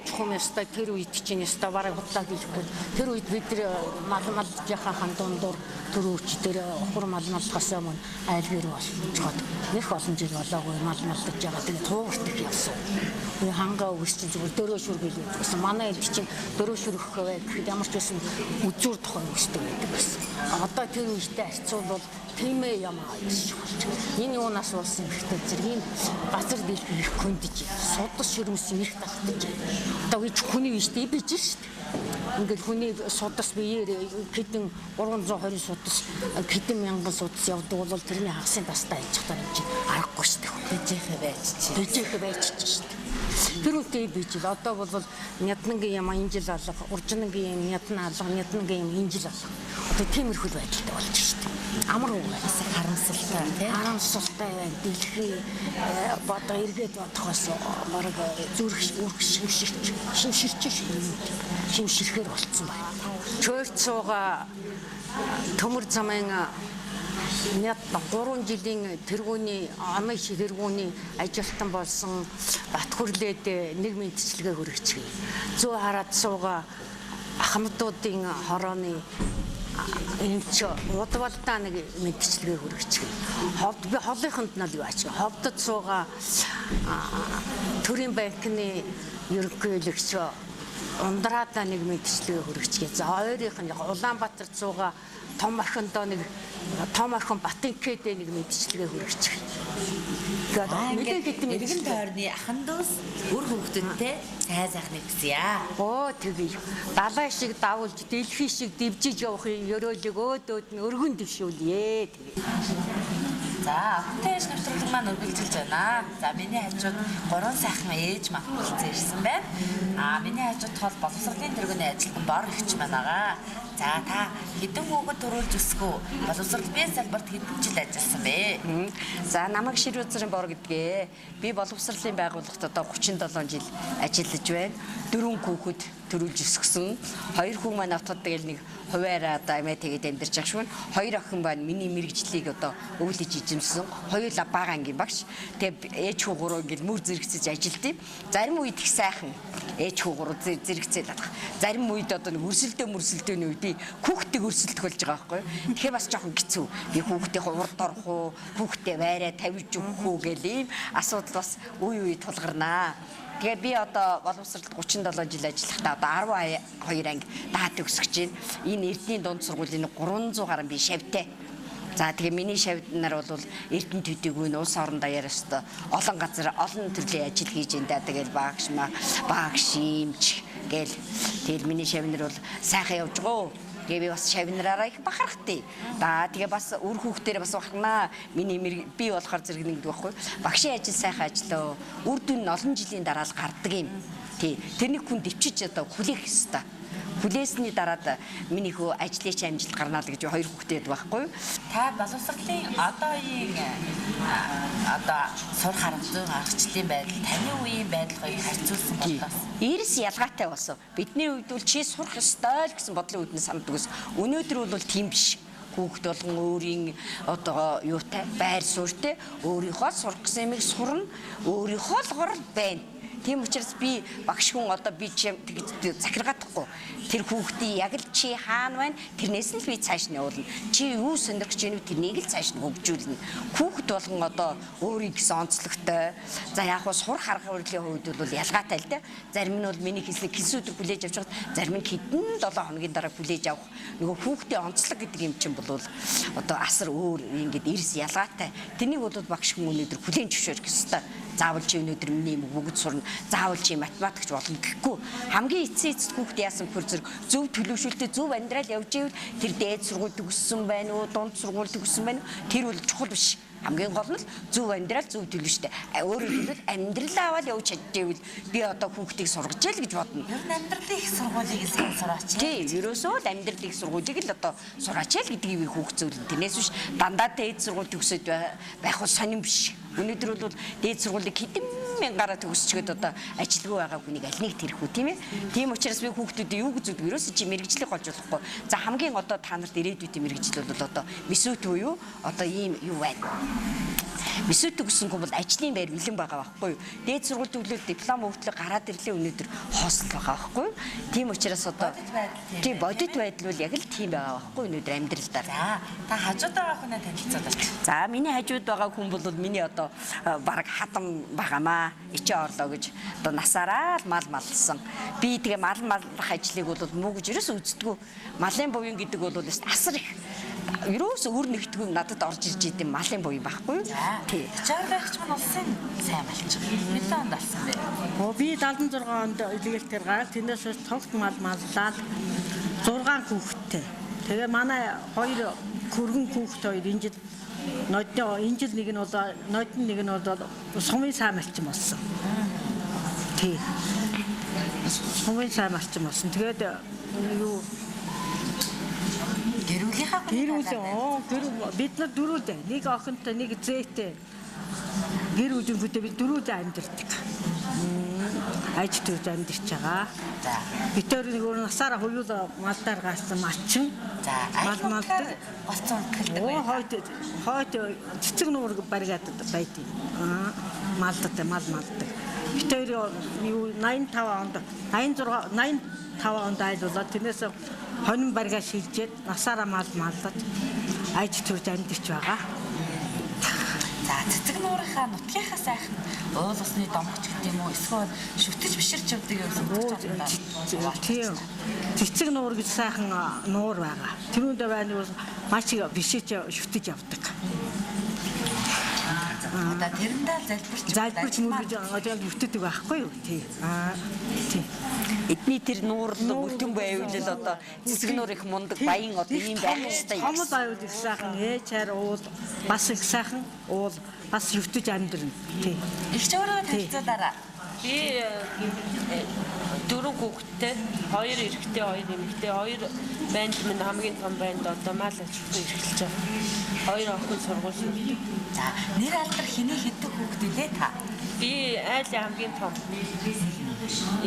чухам ястай тэр үед чинь ястай бараг бодлоо гэлэхгүй. Тэр үед бид тэр малмалж яхахан дундуур төрөвч тэр хур малмалгаас өмнө айлгэр болчиход нэг олон жил болоогүй малмалж байгаа. Тэгээд туугарт их явсан. Би хангаа үсч зүгээр дөрөө шүргэл гэсэн. Манай энд чинь дөрөө шүргэх гэхэд ямар ч байсан үзүүр тухай үсдэг байдаг гэсэн. Одоо тэр үедээ харьцуулбал тиймээ юм аа гэж болж. Энэ юунаас болсон ихтэй зэргийн газар дэлхий их хөндөж судас ширмсэн их татдаж. Одоо гэж хүний үедээ бийж шүү дээ. Ингээд хүний судас биеэр хэдэн 320 судас хэдэн мянган судас явдаг бол тэрний хагасын тастай аж чадвар юм чи аргагүй шүү дээ. Бижээхэ байж шүү дээ. Тэр үедээ бийж одоо бол няднангийн юм энэ жил алга, уржингийн юм нядна алга, няднангийн юм энэ жил алга. Одоо тиймэрхүү байдалтай болж шүү дээ. Амар уу харамсалтай тийм харамсалтай дэлхий бодоо эргээд бодохоос бараг зүрх шимширхээр болцсон байна. Чөөрт сууга төмөр замын Няд 3 жилийн тэргүүний амын тэргүүний ажилтан болсон бат хүрлээд нэг мэдчилгээ хүргэчихье. Зүү хараад сууга ахмадуудын хорооны эмч удвалдаа нэг мэдчилгээ хүргэчихье. Би холынхонд нь юу аач. Ховдод сууга төрийн банкны ерөнхийлөгч ундраадаа нэг мэдчилгээ хүргэчихье. За хоёрынх нь Улаанбаатар сууга том охиндоо нэг том охин Батинкэдэ нэг мэдчилгээ хүргэчих. Тэгээд хэдэн эргэн тойрны ахандуус үр хөвгтөнтэй сайзахныг хүсье. Оо тэгээ далай шиг давуулж дэлхий шиг дивжиж явахын ёроолыг өөдөөд нь өргөн дэвшүүлье. За, теж нэвтрүүлэг маань үргэлжилж байна. За, миний хажууд 3 сайхан ээж маань хүрэлцэн ирсэн байна. Миний хажууд бол боловсролын тэргүүний ажилтан бор ихч маань байгаа. За, та хэдэн хүүхэд төрүүлж өсгөө? Боловсрол бие салбарт хэдэн жил ажилласан бэ? За, намайг Шир үзрийн бор гэдгээ. Би боловсролын байгууллагт одоо 37 жил ажиллаж байна. 4 хүүхэд төрүүлж өсгсөн. 2 хүн маань отод тэгэл нэг хуваараа одоо амиа тэгээд амьдарч байгаа шүү. 2 охин байна. Миний мэрэгжлийг одоо өвлөж эзэмсэн. Хоёулаа бага ангийн багш. Тэгээд ээж хүү гурав ингээл мөр зэрэгцэж ажилдээ. Зарим үед их сайхан ээж хүү гурав зэрэгцээд байгаа. Зарим үед одоо нэг өрсөлдөөний үед би хүүхдийг өрсөлдөх болж байгаа байхгүй. Тэгэхээр бас жоохон хэцүү. Би хүүхдийн урд орох уу, хүүхдээ байраа тавьж өгөх үү гэл ийм асуудал бас үе тулгарнаа. Тэгээ би одоо боловсролд 37 жил ажиллахдаа одоо 12 анги даат өсгөж байна. Энэ эрдэнийн дунд сургуулийн 300 гаруй би шавьтай. За тэгээ миний шавьд нар бол эрдэнэ төдийгүй улс орон даяараас олон газар олон төрлийн ажил хийж энэ тэгэл багш имч гэл тэгэл миний шавь нар бол сайхан явж байгаа. Тэгээ би бас шавнараараа их бахархтыг. Тэгээ бас үр хүүхдээр бас бахархнаа. Би болохоор зэрэг нэг байхгүй. Багшийн ажил сайхан ажиллаа. Үр дүн нь олон жилийн дараа л гардаг юм. Тэрний хүн дэвчиж одоо хүлээх ёстой. Хүлээсний дараад миний хөө ажлын амжилт гарнаа л гэж 2 хүүхдээд байхгүй. Та боловсролын одоо сур харамцсан аргачлалын байдал таны үеийн байдлыг харьцуулсан болоос эрс ялгаатай болсон. Бидний үед бол чи сурах ёстой л гэсэн бодлын үүднээс санддаг ус. Өнөөдөр бол тийм биш. Хүүхд болгон өөрийн одоо юутай байр суурьтай өөрийнхөө сурах гэсэн юмыг сурна. Өөрийнхөө л гол байна. Тийм учраас би багш хүн одоо би захиргаадахгүй. Тэр хүүхдийн яг л чи хаана байна? Тэрнээс нь л би цааш нь явуулна. Чи юу сонирхож байна вэ? Тэрнийг л цааш нь хөгжүүлнэ. Хүүхд болгон одоо өөрийн гэсэн онцлогтой. За яг хуу сурах арга барилын хувьд бол ялгаатай л дээ. Зарим нь бол миний хэсэг өдөр хүлээж авч байгаа. Зарим нь хэдэн 7 хоногийн дараа хүлээж авах. Нөгөө хүүхдийн онцлог гэдэг юм чинь бол одоо асар өөр ингээд эрс ялгаатай. Тэрнийг бол багш хүн өнөөдөр хүлээн зөвшөөрөх ёстой. Заавал чи өнөөдөр миний юм бүгд сурна. Заавал чи математикч болно гэхгүй. Хамгийн эцсийн хүүхд яасан бөхөр зэрэг зөв төлөвшөлтөд зөв амьдрал явж ивэл тэр дээд сургууль төгссөн байна уу, дунд сургууль төгссөн байна уу? Тэр бол чухал биш. Хамгийн гол нь зөв амьдрал зөв төлөвштэй. Өөрөөр хэлбэл амьдралаа аваад явж чадчихвэл би одоо хүүхдийг сургаж ял гэж бодно. Ер нь амьдралын их сургуулийг сайн сураач. Тийм, ерөөсөө амьдралын их сургуулийг л одоо сураач ял гэдгийг би хүүхд зөвлөн. Тэрнээс биш дандаа дээд сургууль төгсөд байх бол сонирн биш. Өнөөдөр бол дээд сургуулийг хэдэн мянгараа төгсчгээд одоо ажилгүй байгаа хүнийг аль нэг тэрхүү тийм ээ. Тийм учраас би хүүхдүүдээ юу гэж үздэг ерөөсөө чи мэрэгжлийг олж болохгүй. За хамгийн одоо та нарт ирээдүйдээ мэрэгжил бол одоо месүт уу юу? Одоо ийм юу байна? Эсвэл төгсөнгөө бол ажлын байр бэлэн байгаа байхгүй юу? Дээд сургууль төгөлөөр диплом өвтлөг гараад ирлээ өнөөдөр хостел байгаа байхгүй юу? Тийм учраас одоо тийм бодит байдал бол яг л тийм байгаа байхгүй юу өнөөдөр амьдралдаа. За та хажууд байгаа хүнээ танилцуулаач. За миний хажууд байгаа хүн бол миний одоо баг хатам байгаамаа. Ичээ орлоо гэж одоо насаараа л мал малсан. Би тэгээ мал маллах ажлыг бол муу гэж ерөөс үздэггүй. Малын буян гэдэг бол асар их ерөөс өөр нэгтгүй надад орж ирж идэм малын буян байхгүй юу? Тий. Чарлагч мань улсын сайн малч. Мэдээ онд алсан бэ. Би 76 онд илгээлтээр гараад тэндээс цогт мал маллаад 6 хүүхэдтэй. Тэгээ манай 2 хөргөн хүүхэд 2 энэ жил энэ жил нэг нь бол ноёдны нэг нь бол сумын сайн малчин болсон. Тий. Сумын сайн малчин болсон. Тэгээд юу гэрүүл бид нар дөрүүдээ нэг охинтой нэг зээтэй гэр бүлийнхүүдээ бид дөрүүдээ амьдэрдэг. Аж төрж амьдэрч байгаа. За. Бид тэр нэг өөр насаараа хоёул малдаар гарсан малчин. За. Мал голцон хэлдэг. Хойд цэцэг нуур бариад байдیں۔ Малддаг мал малддаг. Бид тэр юу 85 онд айлуулаад тэрнээс хонин баригаа шилжээд насаараа мал малдаж аж төрж амьдэрч байгаа. За цэцэг нуурынхаа нутгийнхаа сайхан уул усны домогч гэдэг юм уу эсвэл шүтэж биширч явдаг юм уу? Тийм. Цэцэг нуур гэж сайхан нуур байгаа. Тэрүүндээ байна бол маш их бишиж шүтэж явдаг. Одоо тэрэндээ залбирч мөрөж бүтдэг байхгүй юу? Тий. Тий. Эдний тэр нуур бүтэн байвал одоо цэцэг нуур их мундаг баян одоо ийм байх ёстой. Хомол байвал их сайхан ээчээр уул бас их сайхан уул бас шүтэж амьдрна. Тий. Их ч өөрөө танилцуулаарай. Би 4 хүүхэдтэй, 2 эрэгтэй, 2 эмэгтэй, 2 банд минь хамгийн том банд одоо мал аж ахуйн эрхэлж байгаа. 2 охин сургууль сурдаг. За, нэр алдар хэний хэдэн хүүхэд үлээ та? Би айлын хамгийн том.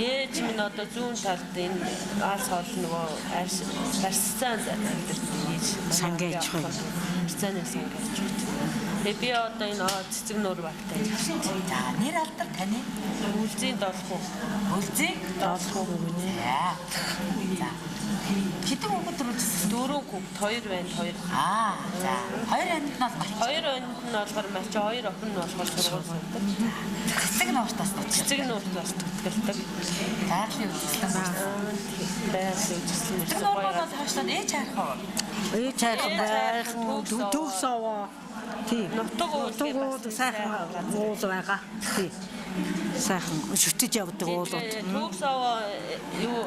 Ээж минь одоо зүүн талд энэ аалс хоол нөгөө барьцсан ээж сангаж хой. Барьцааны сангаж. Тэгээ би одоо энэ цэцэг нуур багтай. За, нэр алдар таны? Үлзийн 7 хүү. Үлзийн 7 хүү гэнэ. За. Хэдэн хүүхэд төрүүлсэн? 4 хүүхэд, 2 банд, 2. За. 2 банд нь бол 2 банд нь болохоор малч, 2 охин нь болохоор сургууль сурдаг. Цэцэг нууртаас цэцэг нууртаас тутгалдаг. Байгалийн үзэсгэлэн байгалийн үзэсгэлэн. Цэцэг нуур бол хаашлаад ээж харах уу? Ээж харах байх. Төгс аваа. Тий. Нутгууд сайхан уул байгаа. Тий. Сайхан шүтэж явдаг уулууд. Төгс аваа юу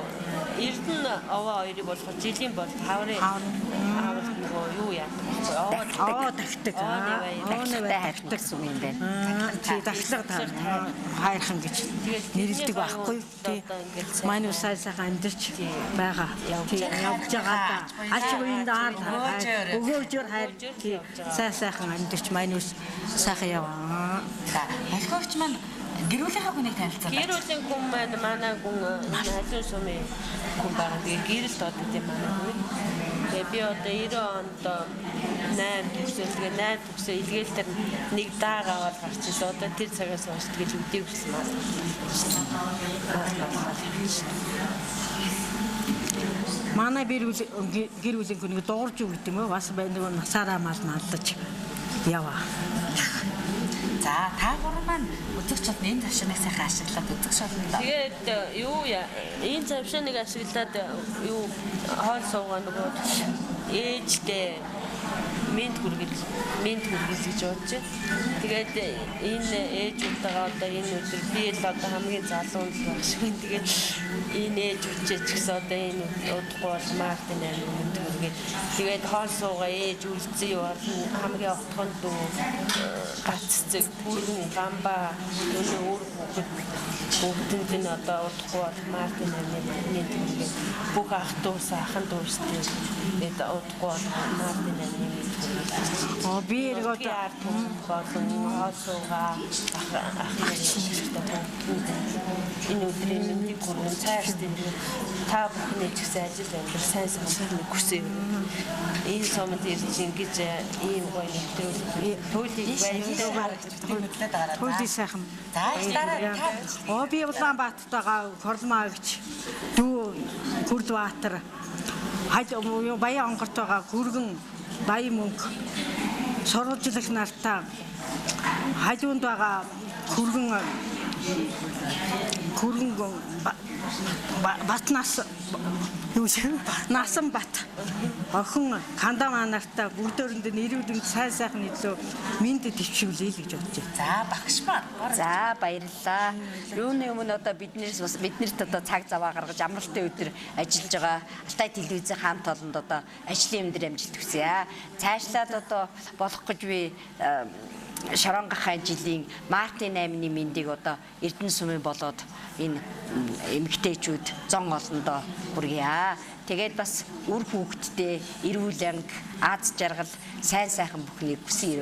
эрдэнэ аваа хоёрыг болохоор жилийн бол хаврын аавал нөгөө юу яадаг вэ? Оо тагтдаг. Тагтдаг юм юм байна. Тий тагтлага хайрхан гэж нэрлэдэг байхгүй. Тий. Манай сайхан амьдэрч байгаа. Тий явж байгаа. Ач үеинд өгөөжөр хайр. Тий сайхан амьдэрч манай сайхан яваа. Ахигч маань гэрүүлийнхаа хүнийг танилцуулаач. Гэрүүлийн хүн маань манай хүн ажил сумын хүн байгаа. Тэгээ гэрэлт одоо тийм манай хүн. Тэгээ би одоо 90 онд 8 төгсөөл тэгээ 8 төгсөө илгээлтэр нэг даагавал гарч ирсэн. Одоо тэр цагаас хойш тэгэж үдээ өгсөн маа. Манай гэр бүлийн хүн дуурж үг гэдэг юм уу? Бас нэг насаараа мал малдаж яваа. За та гурван маань үзэгчд энэ завшааныг сайхан ашиглаад үзэгч болно. Тэгээд юу энэ завшааныг ашиглаад юу хоол суугаа нөгөө ээжтэй минт хүргэл гэж бодож байна. Тэгээд энэ ээжүүдтэйгээ одоо энэ өдөр би л одоо хамгийн залуу л байх шиг. Тэгээд энэ ээжүүдтэй ч гэсэн одоо энэ удахгүй бол Мартин минт хүргээд тэгээд хоол суугаа ээж үлдсэн юу хамгийн отхон дүү гаццэг бүрэн гамба өнөө өөр бүгдэнд нь одоо удахгүй бол Мартин минт хүргээд бүх ах дүүс ахын дүүстэй тэгээд удахгүй бол Мартин минт би эргөө болон хоолсуугаа энэ өдрийн мэндийг хүргэн цааш та бүхний ч гэсэн ажил амьдрал сайн самбарны хүсээ Энэ сумд ирж ингэж ийм гоё нэвтрүүлэг түүлийг баярлалаа. Түүлий сайхан. За Би Улаанбаатартайгаа Хорлмаа гэж дүү Гүрдбаатар Баян онгортойгоо Гүргэн Баян мөнгө сурвалжлах нартаа хажуунд байгаа Гүргэн Батнаас Насан бат охин канда манартаа бүгдөөрэнд нэрүүдэн сайхан илүү минд төвшүүлээ л гэж бодож байна. За багш маань. За баярлалаа. Юуны өмнө одоо биднэрт одоо цаг заваа гаргаж амралтын өдөр ажиллаж байгаа Алтай телевизийн хамт олонд одоо ажлын өндөр амжилт хүсье. Цаашлаад одоо болох гэж би Шоронгохын жилийн Мартин 8-ны мэндийг одоо Эрдэнэ сумын болоод энэ эмэгтэйчүүд зон олондоо хүргье. Тэгээд бас үр хүүхдтэй эрүүл анги аз жаргал сайхан бүхнийг хүсье.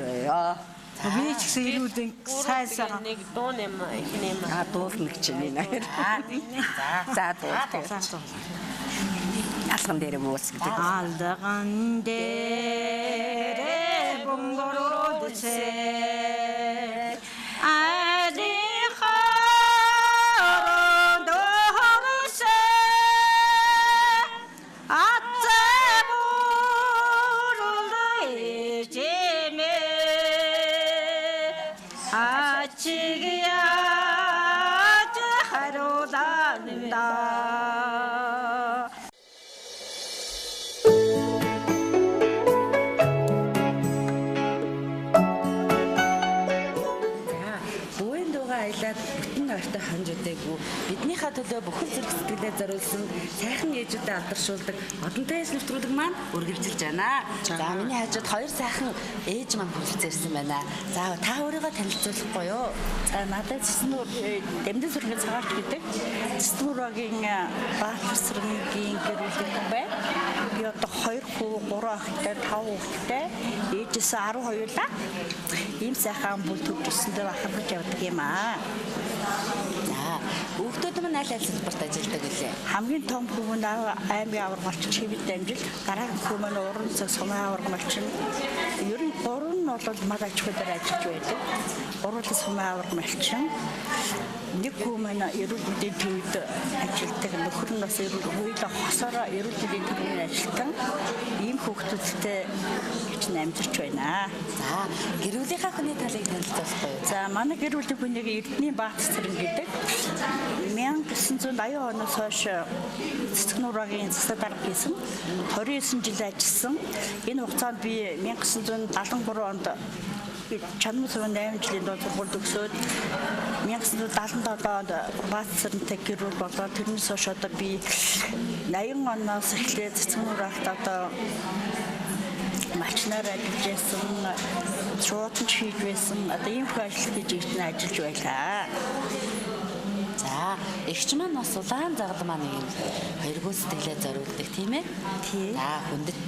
Би ч гэсэн эрүүл анги сайхан нэг дуу нэм дуулна гэж байна. За дуулна. Алган дээр мөс гэдэг. Алган дээр бомбородсе Биднийхээ төлөө бүхэл зэрэг сэтгэлээ зориулсан сайхан ээжүүдэд алдаршуулдаг одонтой нэвтрүүлэг маань үргэлжилж байна. За миний хажууд хоёр сайхан ээж маань хүрэлцээрсэн байна. За та өөрийгөө танилцуулахгүй юу? За надад Цэснүр Дэмдэн сүргийн цагаарч гэдэг. Цэснүргийн Баатарсрынгийн гэр бүлийн хүн байна. Би одоо 2 хүү, 3 ахтай, 5 хүүхэдтэй. Ээжээс 12-лаа. Ийм сайхан бүл төвчсөндөө бахархаж явдаг юм аа. За хүүхдүүд маань аль салбарт ажилладаг вэ? Хамгийн том хүү нь аймгийн аваргалч чивэд дамжил, дараагийн хүү маань уран цаг сумын аваргалч. Ер нь 3 нь бол мал аж ахуйн ажиллаж байдаг. Уран сумын аваргалч. Нэг хүү маань эрүүл мэндийн төвд ажилладаг. Нөхөр нь бас эрүүл хосоор эрүүл мэндийн төвд ажилладаг. Ийм хүүхдүүдтэй амжилж байна. За гэр бүлийнхаа хүний талыг танилцуулахгүй юу? За манай гэр бүлийн хүнийг Эрдэнэ Баатарсрын гэдэг 1980 оноос хойш Цэцгнуургийн засаг дарга хийсэн. 29 жил ажилласан. Энэ хугацаанд би 1973 онд Чанмын сумын 8 жилийн дунд сургууль төгсөөд 1977 онд Баатарсрантай гэр бүл болоод тэрнээс хойш одоо би 80 оноос эхлээд Цэцгнуурт одоо малчнаар ажиллаж байсан, шууданч хийж байсан, одоо ийм их ажил хийж ажиллаж байлаа. За, эгч маань бас улаан загалан маань юм хоёргоо сэтгэлээ зориулдаг тийм ээ? Тийм. За, хүндэт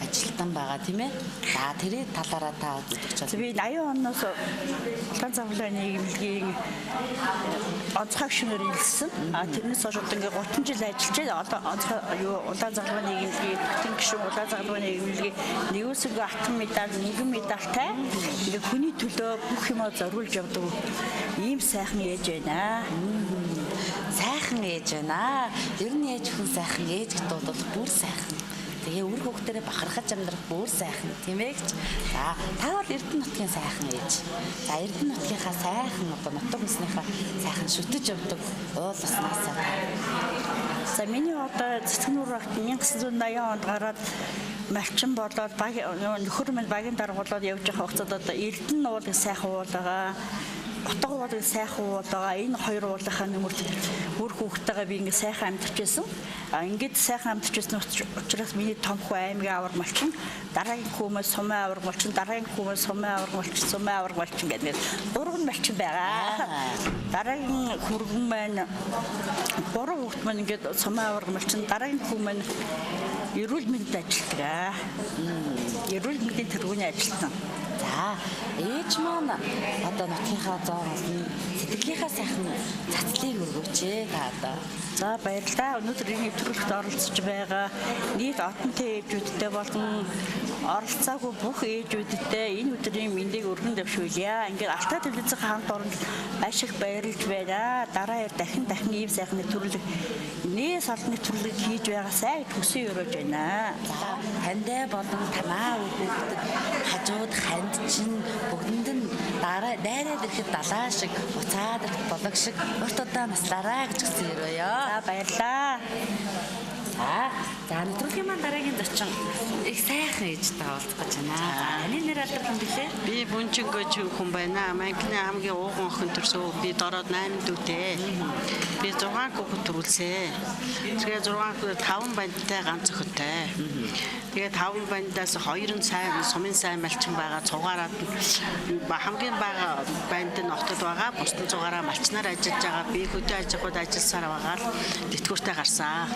ажилтан байгаа тийм ээ? За, тэрий талаараа та үзэж би 80 оноос улаан загалан нийгэмлэгийн онцгой гишүүнээр илсэн. Тэрнээс хойш одоо ингээ 30 жил ажиллаж улаан загалан нийгэмлэгийн бүтэн гишүүн улаан загалан нийгэмлэгийн нэгүсэг алтан медаль, нэгэн медальтай ингээ хүний төлөө бүх юмаа зориулж явдаг ийм сайхан ээж байна. Сайхан ээж байна. Ер нь ээж хүн сайхан, ээж гэдэг бол бүр сайхан. Тэгээ үр хүүхдэрээ бахархаж амьдрах бүр сайхан тийм ээ. За та бол Эрдэнэ нутгийн сайхан ээж. За Эрдэнэ нутгийнхаа сайхан одоо нутаг хүснийхаа сайхан шүтэж явдаг уулснаас та. За миний одоо Цэцгнуурт 1980 онд гараад малчин болоод нөхөр минь багийн дарга болоод явж байгаа хугацаанд одоо Эрдэнэ уулын сайхан уул байгаа. Утга уулын сайхан уул байгаа. Энэ хоёр уулынхаа нөмөрт бүр хүүхдтэйгээ би ингээ сайхан амьдарч байсан. Ингээд сайхан амьдарч байсан учраас миний том хүү аймгийн авар малчин, дараагийн хүүмээ сумын авар малчин, дараагийн хүүмээ сумын авар малчин, сумын авар малчин гэдэг 3 малчин байгаа. Дараагийн хүргэн маань 3 хүүхд маань ингээд сумын авар малчин, дараагийн хүү маань эрүүл мэндэд ажилладаг. Эрүүл мэндийн тэргүүний ажилтан. За ээж маань одоо нутгийнхаа зоо болон сэтгэлийнхаа сайхан цацлыг өргөөч та одоо. За баярлалаа. Өнөөдөр энэ нэвтрүүлэгт оролцож байгаа нийт одонтой ээжүүдтэй болон оролцоогүй бүх ээжүүдтэй энэ өдрийн мэндийг өргөн дэвшүүлье. Ингээд Алтай телевизийн хамт оронд маш их баярлж байна. Дараа дахин ийм сайхан нэвтрүүлэг нээс олон нэвтрүүлэг хийж байгаасаа төсөн өрөөж байна. За таньдаа болон тамаа үүдүүд хажууд ханд чинь бүгдэнд нь дайраад ирэхэд далаа шиг уцаад ирэх болог шиг урт удаа наслаараа гэж хэлсэн өрөөё. За баярлаа. За нэвтрүүлгийн маань дараагийн зочин их сайхан ээжтэй уулзах гэж байна. Таны нэр алдархан билээ? Би Бүнчингөч хүн байна. Манкны хамгийн ууган охин төрсөө. Би дороод 8 дүүтэй. Би 6 хүүхэд төрүүлсэн. Тэгээ 5 бандтай ганц охинтой. Тэгээ 5 бандаас 2 нь сайн сумын сайн малчин байгаа. Цугаараад хамгийн бага банд нь отод байгаа. Бус нь цугаараа малчнаар ажиллаж байгаа. Би хөдөө аж ахуйд ажилласаар байгаа л тэтгэвртэй гарсан.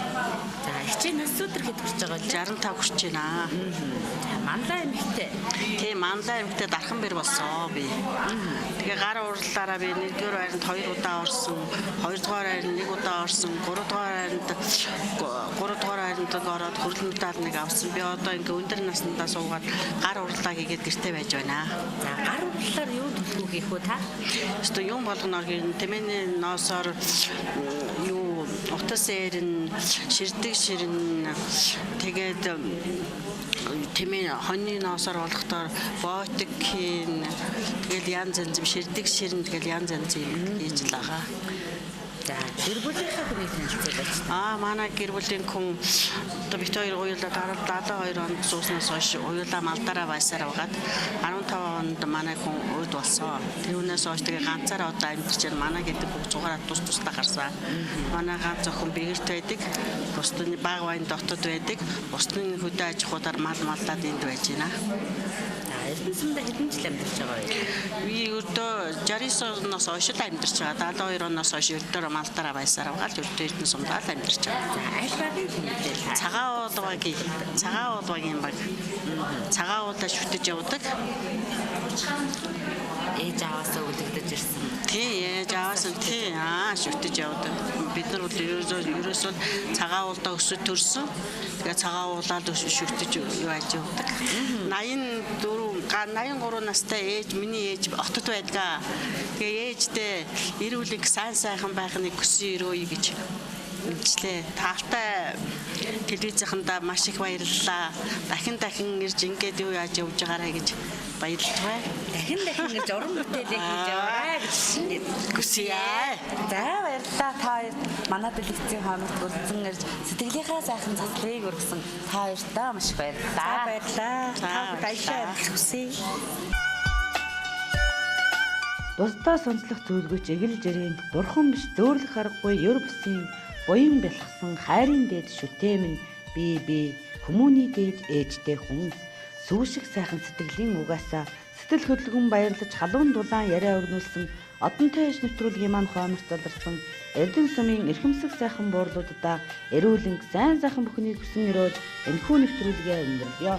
За хичээл нас өдөр хэд хүрч байгаа вэ? 65 хүрч байна. Манлаа эмэгтэй. Тийм манлаа эмэгтэй дархан бэр болсон би. Тэгээ гар урлалаараа би 1-р байранд 2 удаа орсон, 2-р байранд 1 удаа орсон, 3-р байранд ороод хүрэл медаль нэг авсан. Би одоо ингээ өндөр наснаа суугаад гар урлалаа хийгээд гэртээ байж байна. За гар урлалаар юу төлөвлөгөө хийх вэ та? Өөртөө юм болгоно гэх тэмээний ноосоор юу утас эрен ширдэг ширэн тэгээд тэмээ хоньны ноосоор болохдоор ботикийн тэгэл янз янз ширдэг ширэн тэгэл янз янз юм хийж л байгаа. За гэр бүлийнхээ хүний танилцуулаач. Манай гэр бүлийн хүн одоо бит хоёр уйлаа 72 онд сууснаас хойш уйлаа малдараа байсаар байгаад 15 онд манай хүн уйд болсон. Тэрүүнээс хойш тэгээ ганцаараа одоо амьдарч байна. Манай гэдэг бүх зугаараа тус-тусдаа гарсан. Манай ганц охин бэгэрт байдаг. Бусдын баг байн дотод байдаг. Бусдын хөдөө аж ахуйдаар малдаад энд байж байна. Эрдэнэ сумда хэдэн жил амьдарч байгаа вэ? Би өдөө 69 оноос хойш амьдарч байгаа. 72 оноос хойш өдөө малдараа байсаар байгаа л өдөө Эрдэнэ сумдаа л амьдарч байгаа. Аль багийн хүн бэ? Цагаан уулгийн баг. Цагаан уулаа шүтэж явдаг. Ээж аваасаа үлдэгдэж ирсэн. Тий, ээж аваас нь тий шүтэж явдаг. Бид нар бол ерөөсөө цагаан уулдаа өсөж төрсөн. Тэгээ цагаан уулаад шүтэж яаж явдаг. 83 настай ээж миний ээж отод байдгаа. Тэгээ ээжтэй эрүүлэг сайн байхныг хүсэн өрөөе гэж мэдчлээ. Тавтай телевизийнханда маш их баярлалаа. Дахин ирж ингээд юу яаж явж байгаарэ гэж баярлж байна. Дахин ирж уран бүтээлээ хийж яваа гэж хүсье. За баярлалаа. Та хоёр манай телевизийн хамт хүрсэн ирж сэтгэлийнхаа сайхан цацлыг өргөсөн та хоёртаа маш их баярлалаа. Баярлалаа. Та баярлалаа хүсье. Бусдаа сонслох зүйлгүйч эгэл жирийн бурхан биш зөөрлөх аргагүй ёр бусын буян бэлгсэн хайрын дээд шүтэмэн би хүмүүний дээд ээжтэй хүн сүүшиг сайхан сэтгэлийн угаасаа сэтгэл хөдлөгөн баярлаж халуун дулаан яриа өрнүүлсэн одонтой ээж нэвтрүүлгийн маань хооморт заларсан Эрдэнэ сумын эрхэмсэг сайхан буурлуудаа эрүүлэн сайн сайхан бүхнийг хүсэн өрөөж энэхүү нэвтрүүлгээ өндөрлөё.